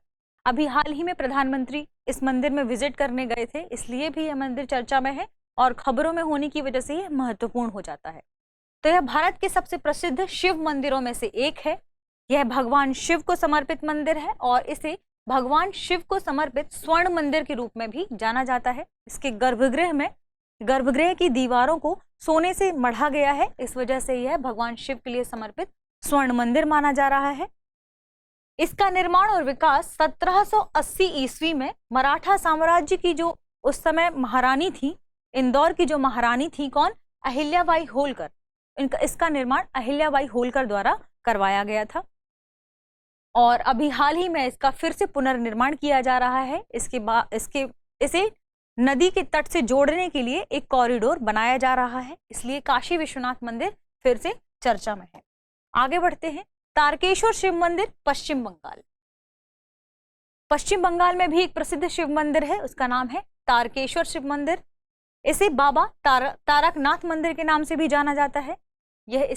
अभी हाल ही में प्रधानमंत्री इस मंदिर में विजिट करने गए थे, इसलिए भी यह मंदिर चर्चा में है और खबरों में होने की वजह से यह महत्वपूर्ण हो जाता है। तो यह भारत के सबसे प्रसिद्ध शिव मंदिरों में से एक है। यह भगवान शिव को समर्पित मंदिर है और इसे भगवान शिव को समर्पित स्वर्ण मंदिर के रूप में भी जाना जाता है। इसके गर्भगृह की दीवारों को सोने से मढ़ा गया है, इस वजह से यह भगवान शिव के लिए समर्पित स्वर्ण मंदिर माना जा रहा है। इसका निर्माण और विकास 1780 ईस्वी में मराठा साम्राज्य की जो उस समय महारानी थी, इंदौर की जो महारानी थी, कौन? अहिल्याबाई होलकर। इसका निर्माण अहिल्याबाई होलकर द्वारा करवाया गया था और अभी हाल ही में इसका फिर से पुनर्निर्माण किया जा रहा है। इसे नदी के तट से जोड़ने के लिए एक कॉरिडोर बनाया जा रहा है, इसलिए काशी विश्वनाथ मंदिर फिर से चर्चा में है। आगे बढ़ते हैं, तारकेश्वर शिव मंदिर पश्चिम बंगाल। पश्चिम बंगाल में भी एक प्रसिद्ध शिव मंदिर है, उसका नाम है तारकेश्वर शिव मंदिर। इसे बाबा तारकनाथ मंदिर के नाम से भी जाना जाता है। यह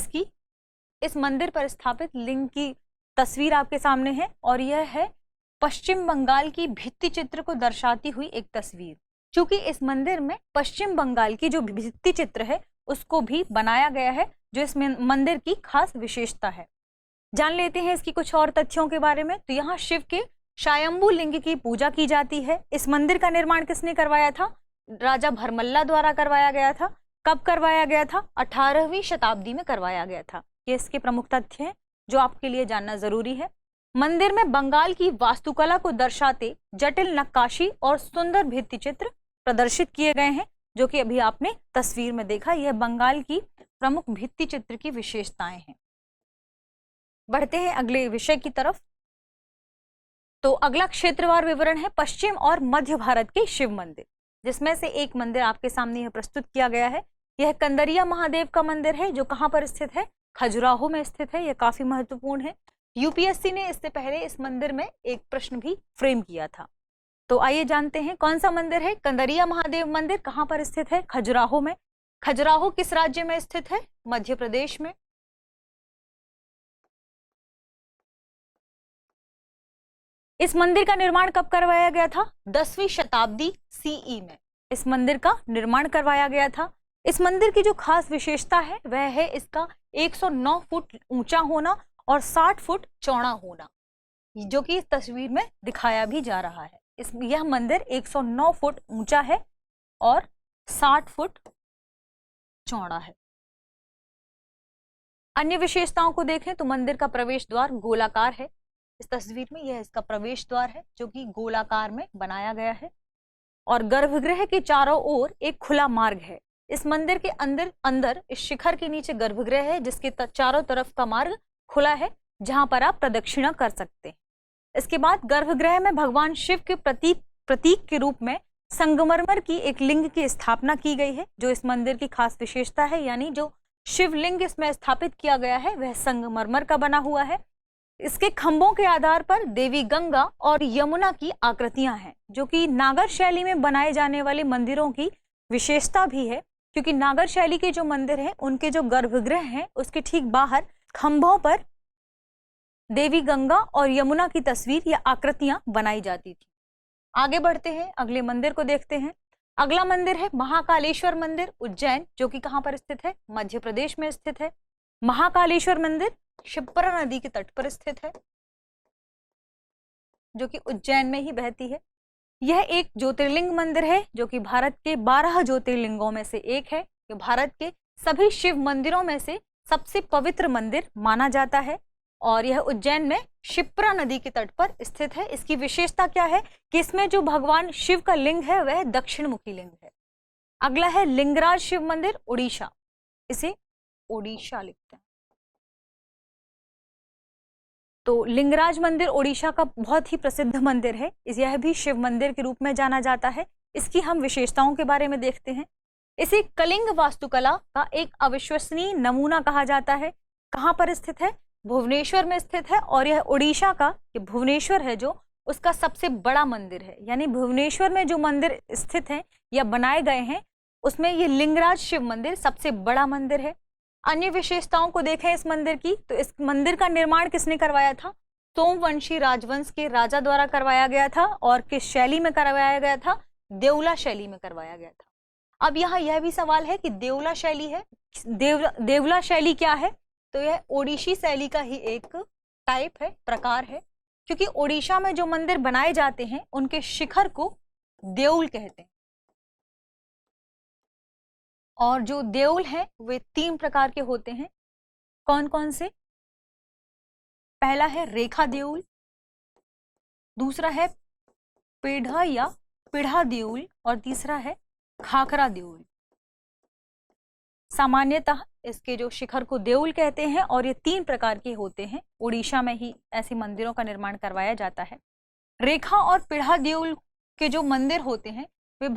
इस मंदिर पर स्थापित लिंग की तस्वीर आपके सामने है और यह है पश्चिम बंगाल की भित्ति चित्र को दर्शाती हुई एक तस्वीर। क्योंकि इस मंदिर में पश्चिम बंगाल की जो भित्ति चित्र है उसको भी बनाया गया है, जो इस मंदिर की खास विशेषता है। जान लेते हैं इसकी कुछ और तथ्यों के बारे में। तो यहाँ शिव के शायंबू लिंग की पूजा की जाती है। इस मंदिर का निर्माण किसने करवाया था? राजा भरमल्ला द्वारा करवाया गया था। कब करवाया गया था? 18वीं शताब्दी में करवाया गया था। ये इसके प्रमुख तथ्य हैं जो आपके लिए जानना जरूरी है। मंदिर में बंगाल की वास्तुकला को दर्शाते जटिल नक्काशी और सुंदर भित्ति चित्र प्रदर्शित किए गए हैं, जो कि अभी आपने तस्वीर में देखा। यह बंगाल की प्रमुख भित्ति चित्र की विशेषताएं हैं। बढ़ते हैं अगले विषय की तरफ। तो अगला क्षेत्रवार विवरण है पश्चिम और मध्य भारत के शिव मंदिर, जिसमें से एक मंदिर आपके सामने यह प्रस्तुत किया गया है। यह कंदरिया महादेव का मंदिर है, जो कहाँ पर स्थित है? खजुराहो में स्थित है। यह काफी महत्वपूर्ण है। यूपीएससी ने इससे पहले इस मंदिर में एक प्रश्न भी फ्रेम किया था। तो आइए जानते हैं कौन सा मंदिर है। कंदरिया महादेव मंदिर कहाँ पर स्थित है? खजुराहो में। खजुराहो किस राज्य में स्थित है? मध्य प्रदेश में। इस मंदिर का निर्माण कब करवाया गया था? 10वीं शताब्दी सीई में इस मंदिर का निर्माण करवाया गया था। इस मंदिर की जो खास विशेषता है वह है इसका 109 फुट ऊंचा होना और 60 फुट चौड़ा होना, जो कि इस तस्वीर में दिखाया भी जा रहा है। यह मंदिर 109 फुट ऊंचा है और 60 फुट चौड़ा है। अन्य विशेषताओं को देखें तो मंदिर का प्रवेश द्वार गोलाकार है। इस तस्वीर में यह इसका प्रवेश द्वार है, जो कि गोलाकार में बनाया गया है और गर्भगृह के चारों ओर एक खुला मार्ग है। इस मंदिर के अंदर इस शिखर के नीचे गर्भगृह है, जिसके चारों तरफ का मार्ग खुला है, जहां पर आप प्रदक्षिणा कर सकते हैं। इसके बाद गर्भगृह में भगवान शिव के प्रतीक के रूप में संगमरमर की एक लिंग की स्थापना की गई है, जो इस मंदिर की खास विशेषता है। यानी जो शिवलिंग इसमें स्थापित किया गया है वह संगमरमर का बना हुआ है। इसके खंभों के आधार पर देवी गंगा और यमुना की आकृतियां हैं, जो कि नागर शैली में बनाए जाने वाले मंदिरों की विशेषता भी है। क्योंकि नागर शैली के जो मंदिर हैं उनके जो गर्भगृह हैं उसके ठीक बाहर खंभों पर देवी गंगा और यमुना की तस्वीर या आकृतियां बनाई जाती थी। आगे बढ़ते हैं, अगले मंदिर को देखते हैं। अगला मंदिर है महाकालेश्वर मंदिर उज्जैन, जो कि कहां पर स्थित है? मध्य प्रदेश में स्थित है। महाकालेश्वर मंदिर शिप्रा नदी के तट पर स्थित है, जो कि उज्जैन में ही बहती है। यह एक ज्योतिर्लिंग मंदिर है, जो कि भारत के 12 ज्योतिर्लिंगों में से एक है। जो भारत के सभी शिव मंदिरों में से सबसे पवित्र मंदिर माना जाता है और यह उज्जैन में शिप्रा नदी के तट पर स्थित है। इसकी विशेषता क्या है कि इसमें जो भगवान शिव का लिंग है वह दक्षिण मुखी लिंग है। अगला है लिंगराज शिव मंदिर उड़ीसा, इसे ओडिशा लिखते हैं। तो लिंगराज मंदिर ओडिशा का बहुत ही प्रसिद्ध मंदिर है। यह भी शिव मंदिर के रूप में जाना जाता है। इसकी हम विशेषताओं के बारे में देखते हैं। इसे कलिंग वास्तुकला का एक अविश्वसनीय नमूना कहा जाता है। कहाँ पर स्थित है? भुवनेश्वर में स्थित है। और यह उड़ीसा का, ये भुवनेश्वर है जो, उसका सबसे बड़ा मंदिर है। यानी भुवनेश्वर में जो मंदिर स्थित हैं या बनाए गए हैं उसमें ये लिंगराज शिव मंदिर सबसे बड़ा मंदिर है। अन्य विशेषताओं को देखें इस मंदिर की, तो इस मंदिर का निर्माण किसने करवाया था? सोमवंशी राजवंश के राजा द्वारा करवाया गया था। और किस शैली में करवाया गया था? देवला शैली में करवाया गया था। अब यहाँ यह भी सवाल है कि देवला शैली है, देवला शैली क्या है? तो यह ओडिसी शैली का ही एक टाइप है, प्रकार है। क्योंकि ओडिशा में जो मंदिर बनाए जाते हैं उनके शिखर को देउल कहते हैं। और जो देउल है वे 3 प्रकार के होते हैं। कौन कौन से? पहला है रेखा देउल, दूसरा है पेढ़ा या पीढ़ा देउल, और तीसरा है खाखरा देउल। सामान्यतः इसके जो शिखर को देउल कहते हैं और ये 3 प्रकार के होते हैं। उड़ीसा में ही ऐसे मंदिरों का निर्माण करवाया जाता है। रेखा और पीढ़ा देउल के जो मंदिर होते हैं वे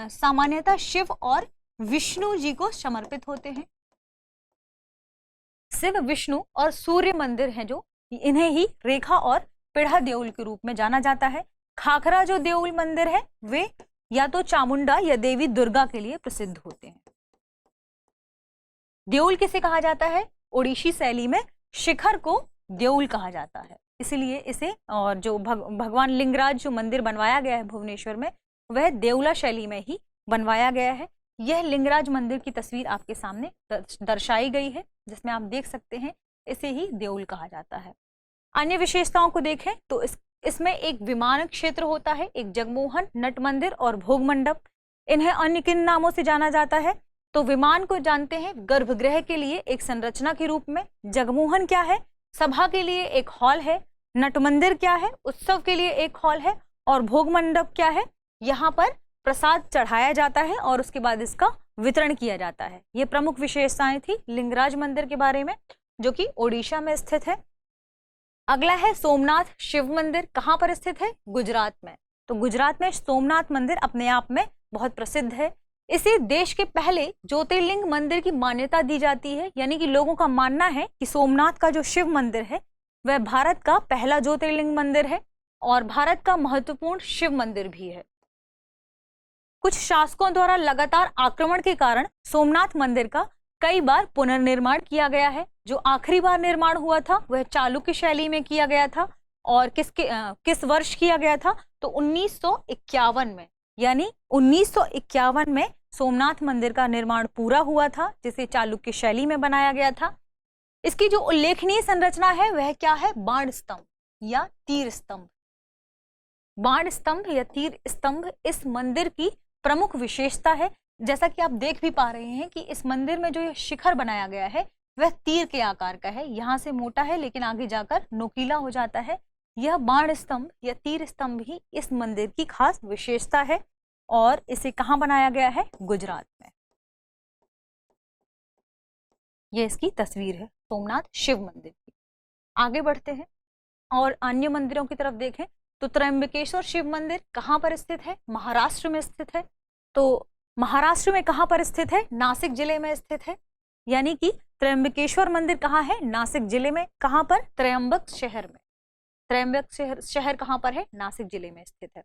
सामान्यतः शिव और विष्णु जी को समर्पित होते हैं। शिव, विष्णु और सूर्य मंदिर हैं जो, इन्हें ही रेखा और पीढ़ा देउल के रूप में जाना जाता है। खाखरा जो देउल मंदिर है वे या तो चामुंडा या देवी दुर्गा के लिए प्रसिद्ध होते हैं। देउल किसे कहा जाता है? ओडिसी शैली में शिखर को देउल कहा जाता है, इसलिए इसे, और जो भगवान लिंगराज जो मंदिर बनवाया गया है भुवनेश्वर में वह देउला शैली में ही बनवाया गया है। यह लिंगराज मंदिर की तस्वीर आपके सामने दर्शाई गई है, जिसमें आप देख सकते हैं इसे ही देउल कहा जाता है। अन्य विशेषताओं को देखें तो इसमें एक विमान क्षेत्र होता है, एक जगमोहन, नट मंदिर और भोग मंडप। इन्हें अन्य किन नामों से जाना जाता है? तो विमान को जानते हैं गर्भगृह के लिए एक संरचना के रूप में, जगमोहन क्या है? सभा के लिए एक हॉल है। नट मंदिर क्या है? उत्सव के लिए एक हॉल है। और भोग मंडप क्या है? यहाँ पर प्रसाद चढ़ाया जाता है और उसके बाद इसका वितरण किया जाता है। ये प्रमुख विशेषताएं थी लिंगराज मंदिर के बारे में, जो कि ओडिशा में स्थित है। अगला है सोमनाथ शिव मंदिर। कहाँ पर स्थित है? गुजरात में। तो गुजरात में सोमनाथ मंदिर अपने आप में बहुत प्रसिद्ध है। इसे देश के पहले ज्योतिर्लिंग मंदिर की मान्यता दी जाती है। यानी कि लोगों का मानना है कि सोमनाथ का जो शिव मंदिर है वह भारत का पहला ज्योतिर्लिंग मंदिर है और भारत का महत्वपूर्ण शिव मंदिर भी है। कुछ शासकों द्वारा लगातार आक्रमण के कारण सोमनाथ मंदिर का कई बार पुनर्निर्माण किया गया है। जो आखिरी बार निर्माण हुआ था वह चालुक्य शैली में किया गया था। और किस वर्ष किया गया था? तो 1951 में। यानी 1951 में सोमनाथ मंदिर का निर्माण पूरा हुआ था, जिसे चालुक्य शैली में बनाया गया था। इसकी जो उल्लेखनीय संरचना है वह क्या है? बाण स्तंभ या तीर स्तंभ। बाण स्तंभ या तीर स्तंभ इस मंदिर की प्रमुख विशेषता है। जैसा कि आप देख भी पा रहे हैं कि इस मंदिर में जो ये शिखर बनाया गया है वह तीर के आकार का है। यहाँ से मोटा है लेकिन आगे जाकर नोकीला हो जाता है। यह बाण स्तंभ या तीर स्तंभ ही इस मंदिर की खास विशेषता है। और इसे कहाँ बनाया गया है? गुजरात में। यह इसकी तस्वीर है सोमनाथ शिव मंदिर की। आगे बढ़ते हैं और अन्य मंदिरों की तरफ देखें तो त्र्यंबकेश्वर शिव मंदिर कहाँ पर स्थित है? महाराष्ट्र में स्थित है। तो महाराष्ट्र में कहाँ पर स्थित है? नासिक जिले में स्थित है। यानी कि त्र्यंबकेश्वर मंदिर कहाँ है? नासिक जिले में। कहाँ पर? त्र्यंबक शहर में। त्र्यंबक शहर कहाँ पर है? नासिक जिले में स्थित है।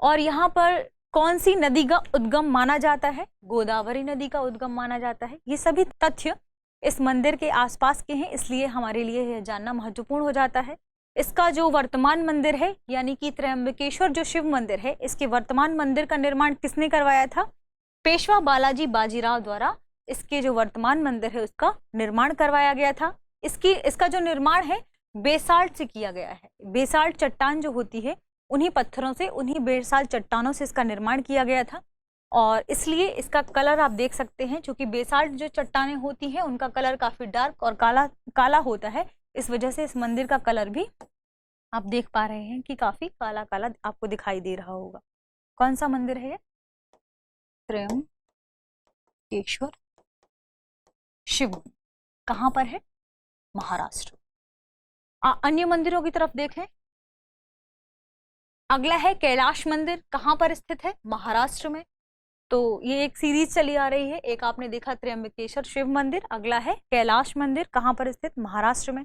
और यहाँ पर कौन सी नदी का उद्गम माना जाता है? गोदावरी नदी का उद्गम माना जाता है। ये सभी तथ्य इस मंदिर के आसपास के हैं, इसलिए हमारे लिए यह जानना महत्वपूर्ण हो जाता है। इसका जो वर्तमान मंदिर है यानी कि त्र्यंबकेश्वर जो शिव मंदिर है, इसके वर्तमान मंदिर का निर्माण किसने करवाया था? पेशवा बालाजी बाजीराव द्वारा इसके जो वर्तमान मंदिर है उसका निर्माण करवाया गया था। इसका जो निर्माण है बेसाल्ट से किया गया है। बेसाल्ट चट्टान जो होती है उन्हीं पत्थरों से, उन्हीं बेसाल्ट चट्टानों से इसका निर्माण किया गया था। और इसलिए इसका कलर आप देख सकते हैं, क्योंकि बेसाल्ट जो चट्टानें होती हैं उनका कलर काफी डार्क और काला काला होता है। इस वजह से इस मंदिर का कलर भी आप देख पा रहे हैं कि काफी काला काला आपको दिखाई दे रहा होगा। कौन सा मंदिर है ये? त्र्यंबकेश्वर शिव। कहाँ पर है? महाराष्ट्र। अन्य मंदिरों की तरफ देखें। अगला है कैलाश मंदिर। कहाँ पर स्थित है? महाराष्ट्र में। तो ये एक सीरीज चली आ रही है। एक आपने देखा त्र्यंबकेश्वर शिव मंदिर, अगला है कैलाश मंदिर, कहाँ पर स्थित, महाराष्ट्र में।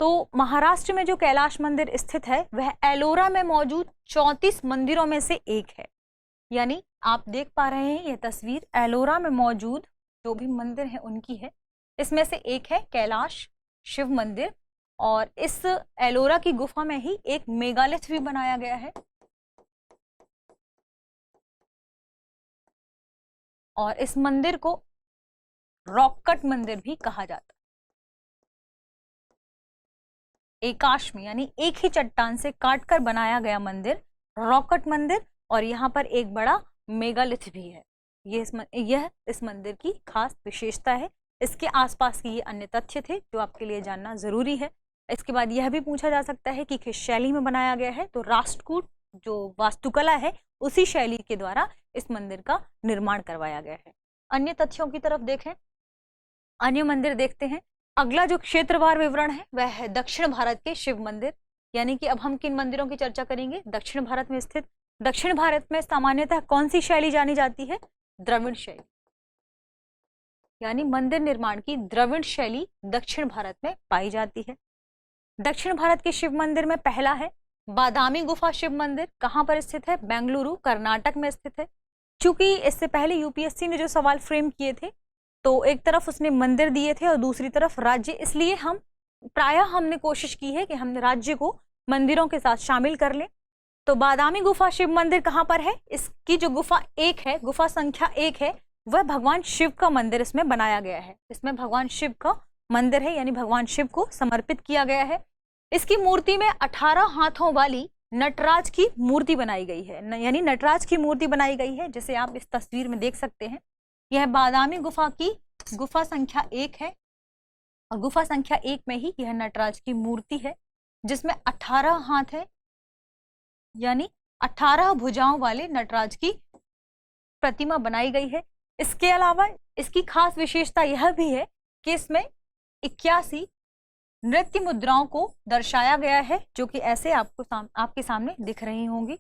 तो महाराष्ट्र में जो कैलाश मंदिर स्थित है वह एलोरा में मौजूद 34 मंदिरों में से एक है। यानी आप देख पा रहे हैं यह तस्वीर एलोरा में मौजूद जो भी मंदिर है उनकी है। इसमें से एक है कैलाश शिव मंदिर, और इस एलोरा की गुफा में ही एक मेगालिथ भी बनाया गया है, और इस मंदिर को रॉक कट मंदिर भी कहा जाता है। एकाश में यानी एक ही चट्टान से काटकर बनाया गया मंदिर रॉक कट मंदिर, और यहाँ पर एक बड़ा मेगालिथ भी है। यह इस मंदिर की खास विशेषता है। इसके आसपास की ये अन्य तथ्य थे जो आपके लिए जानना जरूरी है। इसके बाद यह भी पूछा जा सकता है कि किस शैली में बनाया गया है, तो राष्ट्रकूट जो वास्तुकला है उसी शैली के द्वारा इस मंदिर का निर्माण करवाया गया है। अन्य तथ्यों की तरफ देखें, अन्य मंदिर देखते हैं। अगला जो क्षेत्रवार विवरण है वह है दक्षिण भारत के शिव मंदिर। यानी कि अब हम किन मंदिरों की चर्चा करेंगे, दक्षिण भारत में स्थित। दक्षिण भारत में सामान्यतः कौन सी शैली जानी जाती है, द्रविड़ शैली। यानी मंदिर निर्माण की द्रविड़ शैली दक्षिण भारत में पाई जाती है। दक्षिण भारत के शिव मंदिर में पहला है बादामी गुफा शिव मंदिर। कहाँ पर स्थित है, बेंगलुरु कर्नाटक में स्थित है। क्योंकि इससे पहले यूपीएससी ने जो सवाल फ्रेम किए थे तो एक तरफ उसने मंदिर दिए थे और दूसरी तरफ राज्य, इसलिए हम प्रायः हमने कोशिश की है कि हमने राज्य को मंदिरों के साथ शामिल कर लें। तो बादामी गुफा शिव मंदिर कहाँ पर है, इसकी जो गुफा 1 है, गुफा संख्या 1 है, वह भगवान शिव का मंदिर इसमें बनाया गया है। इसमें भगवान शिव का मंदिर है, यानी भगवान शिव को समर्पित किया गया है। इसकी मूर्ति में 18 हाथों वाली नटराज की मूर्ति बनाई गई है, यानी नटराज की मूर्ति बनाई गई है, जिसे आप इस तस्वीर में देख सकते हैं। यह बादामी गुफा की गुफा संख्या 1 है, और गुफा संख्या 1 में ही यह नटराज की मूर्ति है, जिसमें 18 हाथ है, यानी 18 भुजाओं वाले नटराज की प्रतिमा बनाई गई है। इसके अलावा इसकी खास विशेषता यह भी है कि इसमें 81 नृत्य मुद्राओं को दर्शाया गया है, जो कि ऐसे आपके सामने दिख रही होंगी।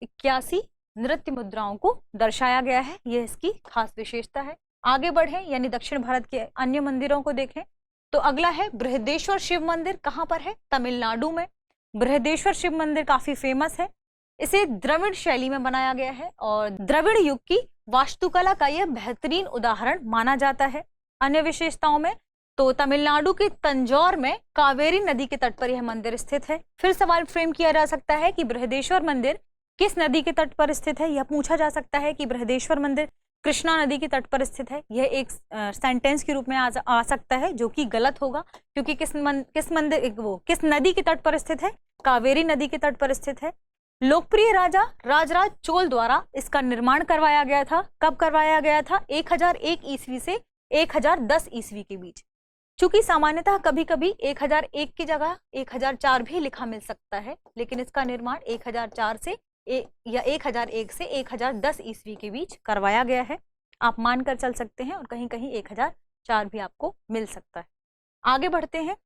81 नृत्य मुद्राओं को दर्शाया गया है, यह इसकी खास विशेषता है। आगे बढ़े, यानी दक्षिण भारत के अन्य मंदिरों को देखें तो अगला है बृहदेश्वर शिव मंदिर। कहाँ पर है, तमिलनाडु में। बृहदेश्वर शिव मंदिर काफी फेमस है। इसे द्रविड़ शैली में बनाया गया है और द्रविड़ युग की वास्तुकला का यह बेहतरीन उदाहरण माना जाता है। अन्य विशेषताओं में तो तमिलनाडु के तंजौर में कावेरी नदी के तट पर यह मंदिर स्थित है। फिर सवाल फ्रेम किया जा सकता है कि बृहदेश्वर मंदिर किस नदी के तट पर स्थित है। यह पूछा जा सकता है कि बृहदेश्वर मंदिर कृष्णा नदी के तट पर स्थित है। यह एक सेंटेंस के रूप में आ सकता है, जो कि गलत होगा, क्योंकि किस नदी के तट पर स्थित है, कावेरी नदी के तट पर स्थित है। लोकप्रिय राजा राजराज चोल द्वारा इसका निर्माण करवाया गया था। कब करवाया गया था, 1001 ईस्वी से 1010 ईस्वी के बीच। चूंकि सामान्यतः कभी कभी 1001 की जगह 1004 भी लिखा मिल सकता है, लेकिन इसका निर्माण 1004 से या 1001 से 1010 ईस्वी के बीच करवाया गया है। आप मानकर चल सकते हैं, और कहीं कहीं 1004 भी आपको मिल सकता है। आगे बढ़ते हैं,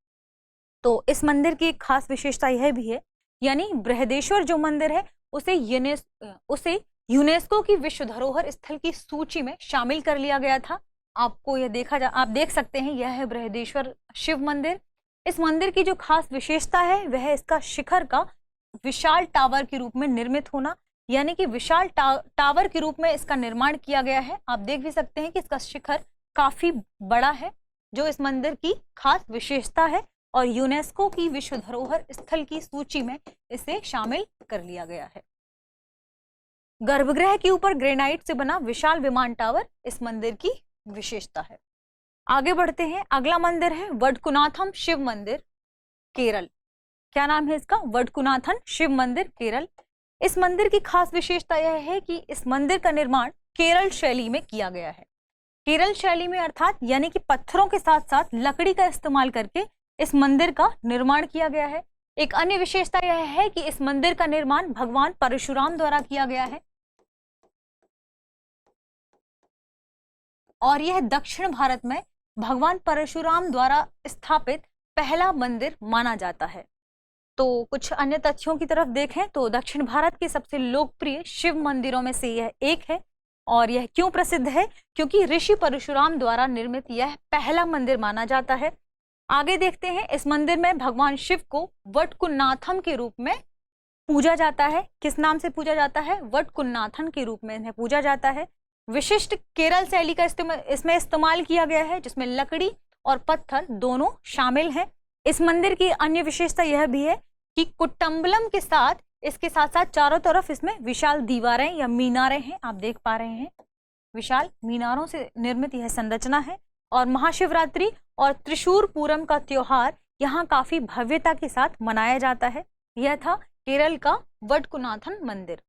तो इस मंदिर की एक खास विशेषता यह भी है, यानी बृहदेश्वर जो मंदिर है उसे यूनेस्को की विश्व धरोहर स्थल की सूची में शामिल कर लिया गया था। आपको यह आप देख सकते हैं, यह है बृहदेश्वर शिव मंदिर। इस मंदिर की जो खास विशेषता है वह है इसका शिखर का विशाल टावर के रूप में निर्मित होना, यानी कि विशाल टावर के रूप में इसका निर्माण किया गया है। आप देख भी सकते हैं कि इसका शिखर काफी बड़ा है, जो इस मंदिर की खास विशेषता है, और यूनेस्को की विश्व धरोहर स्थल की सूची में इसे शामिल कर लिया गया है। गर्भगृह के ऊपर ग्रेनाइट से बना विशाल विमान टावर इस मंदिर की विशेषता है। आगे बढ़ते हैं, अगला मंदिर है वडकुनाथम शिव मंदिर, केरल। क्या नाम है इसका, वडकुनाथन शिव मंदिर, केरल। इस मंदिर की खास विशेषता यह है कि इस मंदिर का निर्माण केरल शैली में किया गया है। केरल शैली में अर्थात यानी कि पत्थरों के साथ साथ लकड़ी का इस्तेमाल करके इस मंदिर का निर्माण किया गया है। एक अन्य विशेषता यह है कि इस मंदिर का निर्माण भगवान परशुराम द्वारा किया गया है, और यह दक्षिण भारत में भगवान परशुराम द्वारा स्थापित पहला मंदिर माना जाता है। तो कुछ अन्य तथ्यों की तरफ देखें तो दक्षिण भारत के सबसे लोकप्रिय शिव मंदिरों में से यह एक है। और यह क्यों प्रसिद्ध है? क्योंकि ऋषि परशुराम द्वारा निर्मित यह पहला मंदिर माना जाता है। आगे देखते हैं, इस मंदिर में भगवान शिव को वटकुन्नाथम के रूप में पूजा जाता है। किस नाम से पूजा जाता है? वटकुन्नाथन के रूप में इन्हें पूजा जाता है। विशिष्ट केरल शैली का इसमें इस्तेमाल किया गया है, जिसमें लकड़ी और पत्थर दोनों शामिल हैं। इस मंदिर की अन्य विशेषता यह भी है कि कुट्टम्बलम के साथ इसके साथ साथ चारों तरफ इसमें विशाल दीवारें या मीनारें हैं। आप देख पा रहे हैं, विशाल मीनारों से निर्मित यह संरचना है। और महाशिवरात्रि और त्रिशूर पूरम का त्योहार यहाँ काफी भव्यता के साथ मनाया जाता है। यह था केरल का वटकुनाथन मंदिर।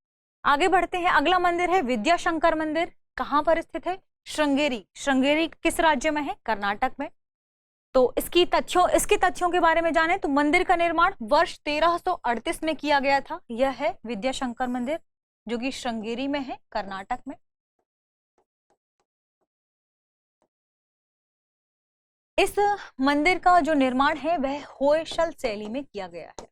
आगे बढ़ते हैं, अगला मंदिर है विद्याशंकर मंदिर। कहाँ पर स्थित है? श्रृंगेरी। श्रृंगेरी किस राज्य में है? कर्नाटक में। तो इसके तथ्यों के बारे में जाने तो मंदिर का निर्माण वर्ष 1338 में किया गया था। यह है विद्याशंकर मंदिर, जो कि श्रृंगेरी में है, कर्नाटक में। इस मंदिर का जो निर्माण है वह होयसल शैली में किया गया है।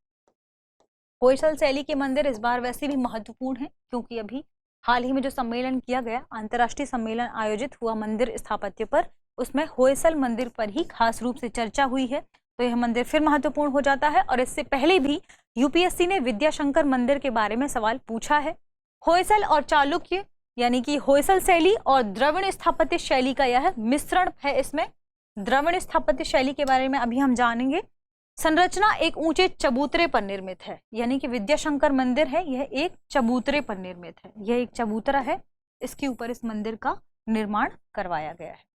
होयसल शैली के मंदिर इस बार वैसे भी महत्वपूर्ण है, क्योंकि अभी हाल ही में जो सम्मेलन किया गया, अंतर्राष्ट्रीय सम्मेलन आयोजित हुआ मंदिर स्थापत्य पर, उसमें होयसल मंदिर पर ही खास रूप से चर्चा हुई है। तो यह मंदिर फिर महत्वपूर्ण हो जाता है। और इससे पहले भी यूपीएससी ने विद्याशंकर मंदिर के बारे में सवाल पूछा है। होयसल और चालुक्य यानी कि होयसल शैली और द्रविड़ स्थापत्य शैली का यह मिश्रण है। इसमें द्रविड़ स्थापत्य शैली के बारे में अभी हम जानेंगे। संरचना एक ऊंचे चबूतरे पर निर्मित है, यानी कि विद्याशंकर मंदिर है यह एक चबूतरे पर निर्मित है। यह एक चबूतरा है, इसके ऊपर इस मंदिर का निर्माण करवाया गया है।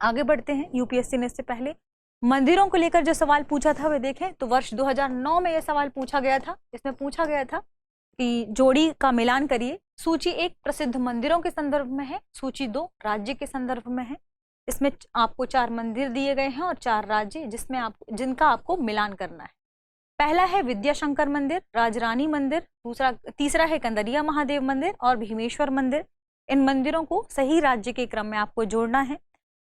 आगे बढ़ते हैं, यूपीएससी ने इससे पहले मंदिरों को लेकर जो सवाल पूछा था वह देखें तो वर्ष 2009 में यह सवाल पूछा गया था। इसमें पूछा गया था कि जोड़ी का मिलान करिए। सूची 1 प्रसिद्ध मंदिरों के संदर्भ में है, सूची 2 राज्य के संदर्भ में है। इसमें आपको 4 मंदिर दिए गए हैं और 4 राज्य जिनका आपको मिलान करना है। पहला है विद्याशंकर मंदिर, राजरानी मंदिर, तीसरा है कंदरिया महादेव मंदिर और भीमेश्वर मंदिर। इन मंदिरों को सही राज्य के क्रम में आपको जोड़ना है।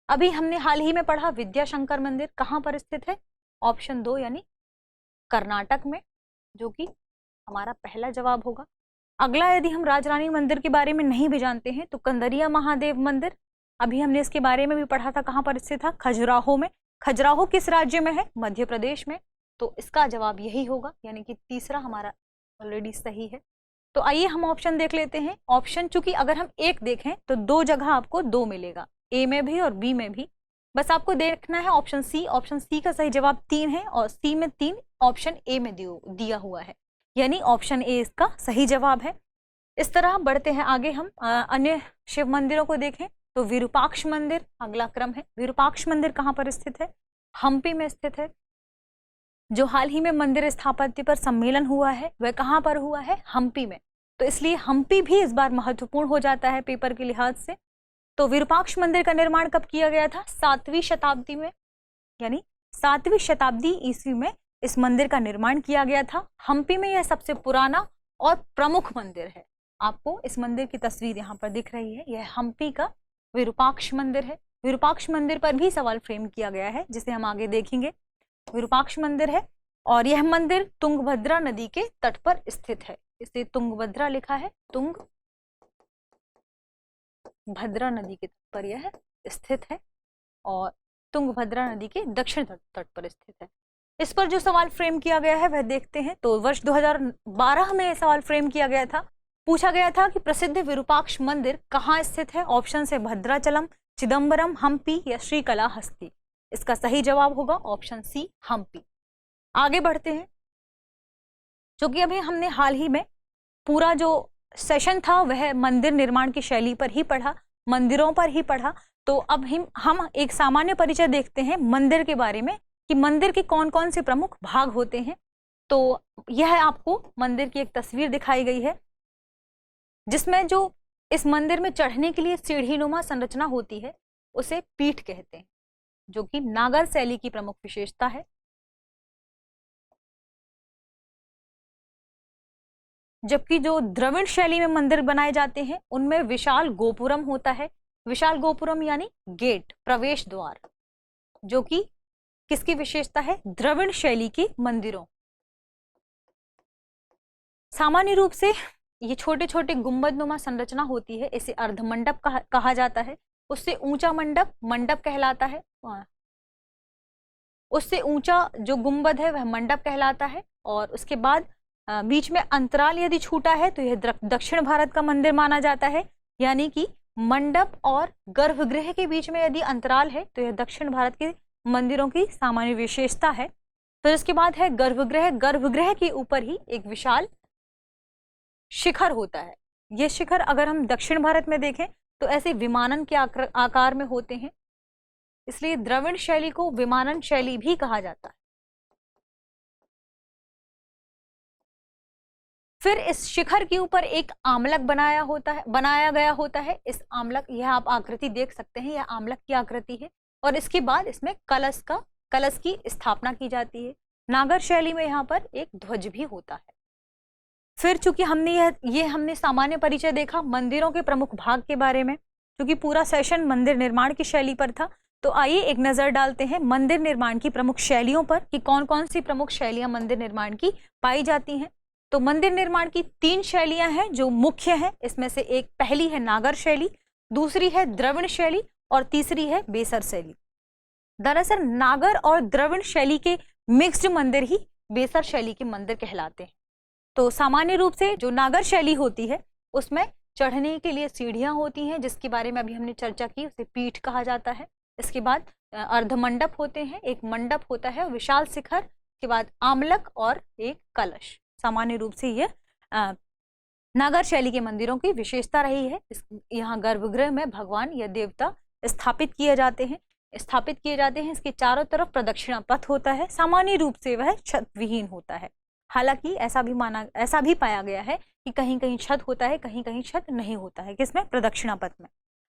अभी हमने हाल ही में पढ़ा विद्याशंकर मंदिर कहाँ पर स्थित है? ऑप्शन 2 यानी कर्नाटक में, जो कि हमारा पहला जवाब होगा। अगला, यदि हम राजरानी मंदिर के बारे में नहीं भी जानते हैं तो कंदरिया महादेव मंदिर, अभी हमने इसके बारे में भी पढ़ा था, कहाँ पर स्थित था? खजुराहो में। खजुराहो किस राज्य में है? मध्य प्रदेश में। तो इसका जवाब यही होगा, यानी कि तीसरा हमारा ऑलरेडी सही है। तो आइए हम ऑप्शन देख लेते हैं। ऑप्शन चूंकि अगर हम एक देखें तो 2 जगह आपको 2 मिलेगा, ए में भी और बी में भी। बस आपको देखना है ऑप्शन सी। ऑप्शन सी का सही जवाब 3 है और सी में 3 ऑप्शन ए में दिया हुआ है, यानी ऑप्शन ए इसका सही जवाब है। इस तरह बढ़ते हैं आगे, हम अन्य शिव मंदिरों को देखें तो विरूपाक्ष मंदिर अगला क्रम है। विरूपाक्ष मंदिर कहाँ पर स्थित है? हम्पी में स्थित है। जो हाल ही में मंदिर स्थापत्य पर सम्मेलन हुआ है वह कहाँ पर हुआ है? हम्पी में। तो इसलिए हम्पी भी इस बार महत्वपूर्ण हो जाता है पेपर के लिहाज से। तो विरूपाक्ष मंदिर का निर्माण कब किया गया था? 7वीं शताब्दी में, यानी 7वीं शताब्दी ईस्वी में इस मंदिर का निर्माण किया गया था। हम्पी में यह सबसे पुराना और प्रमुख मंदिर है। आपको इस मंदिर की तस्वीर यहाँ पर दिख रही है, यह हम्पी का विरूपाक्ष मंदिर है। विरूपाक्ष मंदिर पर भी सवाल फ्रेम किया गया है, जिसे हम आगे देखेंगे। विरूपाक्ष मंदिर है और यह मंदिर तुंगभद्रा नदी के तट पर स्थित है। इसे तुंगभद्रा लिखा है, तुंगभद्रा नदी के तट पर यह स्थित है और तुंगभद्रा नदी के दक्षिण तट पर स्थित है। इस पर जो सवाल फ्रेम किया गया है वह देखते हैं। तो वर्ष 2012 में सवाल फ्रेम किया गया था। पूछा गया था कि प्रसिद्ध विरूपाक्ष मंदिर कहाँ स्थित है? ऑप्शन से भद्राचलम, चिदम्बरम, हम्पी या श्रीकालाहस्ती। इसका सही जवाब होगा ऑप्शन सी, हम्पी। आगे बढ़ते हैं, क्योंकि अभी हमने हाल ही में पूरा जो सेशन था वह मंदिर निर्माण की शैली पर ही पढ़ा, मंदिरों पर ही पढ़ा। तो अब हम एक सामान्य परिचय देखते हैं मंदिर के बारे में कि मंदिर के कौन कौन से प्रमुख भाग होते हैं। तो यह आपको मंदिर की एक तस्वीर दिखाई गई है, जिसमें जो इस मंदिर में चढ़ने के लिए सीढ़ीनुमा संरचना होती है उसे पीठ कहते हैं, जो कि नागर शैली की प्रमुख विशेषता है। जबकि जो द्रविड़ शैली में मंदिर बनाए जाते हैं उनमें विशाल गोपुरम होता है। विशाल गोपुरम यानी गेट, प्रवेश द्वार, जो कि किसकी विशेषता है? द्रविड़ शैली के मंदिरों सामान्य रूप से ये छोटे छोटे गुंबदनुमा संरचना होती है, इसे अर्धमंडप कहा जाता है। उससे ऊंचा मंडप मंडप कहलाता है, उससे ऊंचा जो गुंबद है वह मंडप कहलाता है। और उसके बाद बीच में अंतराल यदि छूटा है तो यह दक्षिण भारत का मंदिर माना जाता है, यानी कि मंडप और गर्भगृह के बीच में यदि अंतराल है तो यह दक्षिण भारत के मंदिरों की सामान्य विशेषता है। फिर इसके बाद है गर्भगृह। गर्भगृह के ऊपर ही एक विशाल शिखर होता है। ये शिखर अगर हम दक्षिण भारत में देखें तो ऐसे विमानन के आकार में होते हैं, इसलिए द्रविड़ शैली को विमानन शैली भी कहा जाता है। फिर इस शिखर के ऊपर एक आमलक बनाया गया होता है। इस आमलक, यह आप आकृति देख सकते हैं, यह आमलक की आकृति है। और इसके बाद इसमें कलश की स्थापना की जाती है। नागर शैली में यहाँ पर एक ध्वज भी होता है। फिर चूंकि हमने सामान्य परिचय देखा मंदिरों के प्रमुख भाग के बारे में, क्योंकि पूरा सेशन मंदिर निर्माण की शैली पर था, तो आइए एक नजर डालते हैं मंदिर निर्माण की प्रमुख शैलियों पर कि कौन कौन सी प्रमुख शैलियां मंदिर निर्माण की पाई जाती हैं। तो मंदिर निर्माण की 3 शैलियां हैं जो मुख्य हैं। इसमें से एक पहली है नागर शैली, दूसरी है द्रविड़ शैली और तीसरी है बेसर शैली। दरअसल नागर और द्रविड़ शैली के मिक्स्ड मंदिर ही बेसर शैली के मंदिर कहलाते हैं। तो सामान्य रूप से जो नागर शैली होती है उसमें चढ़ने के लिए सीढ़ियां होती हैं, जिसके बारे में अभी हमने चर्चा की, उसे पीठ कहा जाता है। इसके बाद अर्धमंडप होते हैं, एक मंडप होता है, विशाल शिखर, के बाद आमलक और एक कलश। सामान्य रूप से यह नागर शैली के मंदिरों की विशेषता रही है। यहाँ गर्भगृह में भगवान या देवता स्थापित किए जाते हैं। इसके चारों तरफ प्रदक्षिणा पथ होता है। सामान्य रूप से वह छत विहीन होता है। हालांकि ऐसा भी पाया गया है कि कहीं कहीं छत होता है, कहीं कहीं छत नहीं होता है, किसमें, प्रदक्षिणा पथ में।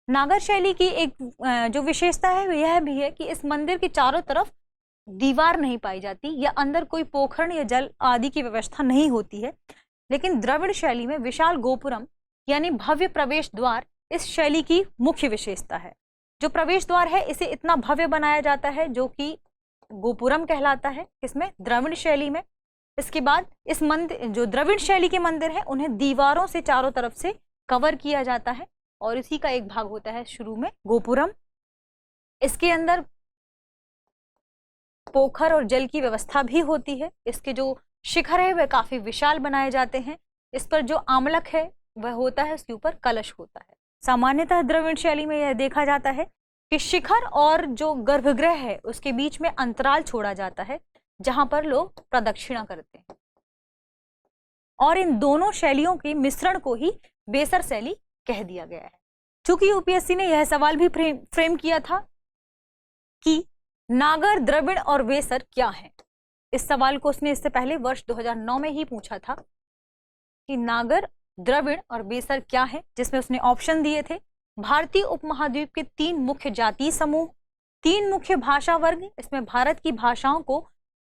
नागर शैली की एक जो विशेषता है यह भी है कि इस मंदिर के चारों तरफ दीवार नहीं पाई जाती या अंदर कोई पोखरण या जल आदि की व्यवस्था नहीं होती है। लेकिन द्रविड़ शैली में विशाल गोपुरम यानी भव्य प्रवेश द्वार इस शैली की मुख्य विशेषता है। जो प्रवेश द्वार है इसे इतना भव्य बनाया जाता है जो कि गोपुरम कहलाता है, किसमें, द्रविड़ शैली में। इसके बाद इस मंदिर, जो द्रविड़ शैली के मंदिर है, उन्हें दीवारों से चारों तरफ से कवर किया जाता है और इसी का एक भाग होता है शुरू में गोपुरम। इसके अंदर पोखर और जल की व्यवस्था भी होती है। इसके जो शिखर है वह काफी विशाल बनाए जाते हैं। इस पर जो आमलक है वह होता है, उसके ऊपर कलश होता है। सामान्यतः द्रविड़ शैली में यह देखा जाता है कि शिखर और जो गर्भगृह है उसके बीच में अंतराल छोड़ा जाता है जहां पर लोग प्रदक्षिणा करते हैं। और इन दोनों शैलियों के मिश्रण को ही बेसर शैली कह दिया गया है। चूंकि यूपीएससी ने यह सवाल भी फ्रेम किया था कि नागर, द्रविड़ और बेसर क्या है। इस सवाल को उसने इससे पहले वर्ष 2009 में ही पूछा था कि नागर, द्रविड़ और बेसर क्या है, जिसमें उसने ऑप्शन दिए थे भारतीय उपमहाद्वीप के 3 मुख्य जातीय समूह, 3 मुख्य भाषा वर्ग, इसमें भारत की भाषाओं को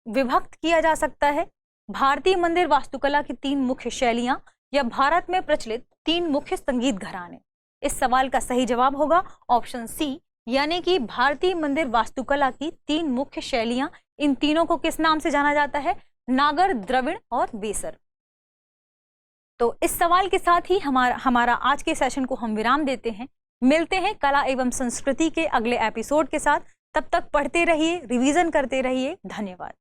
विभक्त किया जा सकता है, भारतीय मंदिर वास्तुकला की 3 मुख्य शैलियां या भारत में प्रचलित 3 मुख्य संगीत घराने। इस सवाल का सही जवाब होगा ऑप्शन सी, यानी कि भारतीय मंदिर वास्तुकला की 3 मुख्य शैलियां। इन तीनों को किस नाम से जाना जाता है, नागर, द्रविड़ और बेसर। तो इस सवाल के साथ ही हमारा आज के सेशन को हम विराम देते हैं। मिलते हैं कला एवं संस्कृति के अगले एपिसोड के साथ। तब तक पढ़ते रहिए, रिवीजन करते रहिए। धन्यवाद।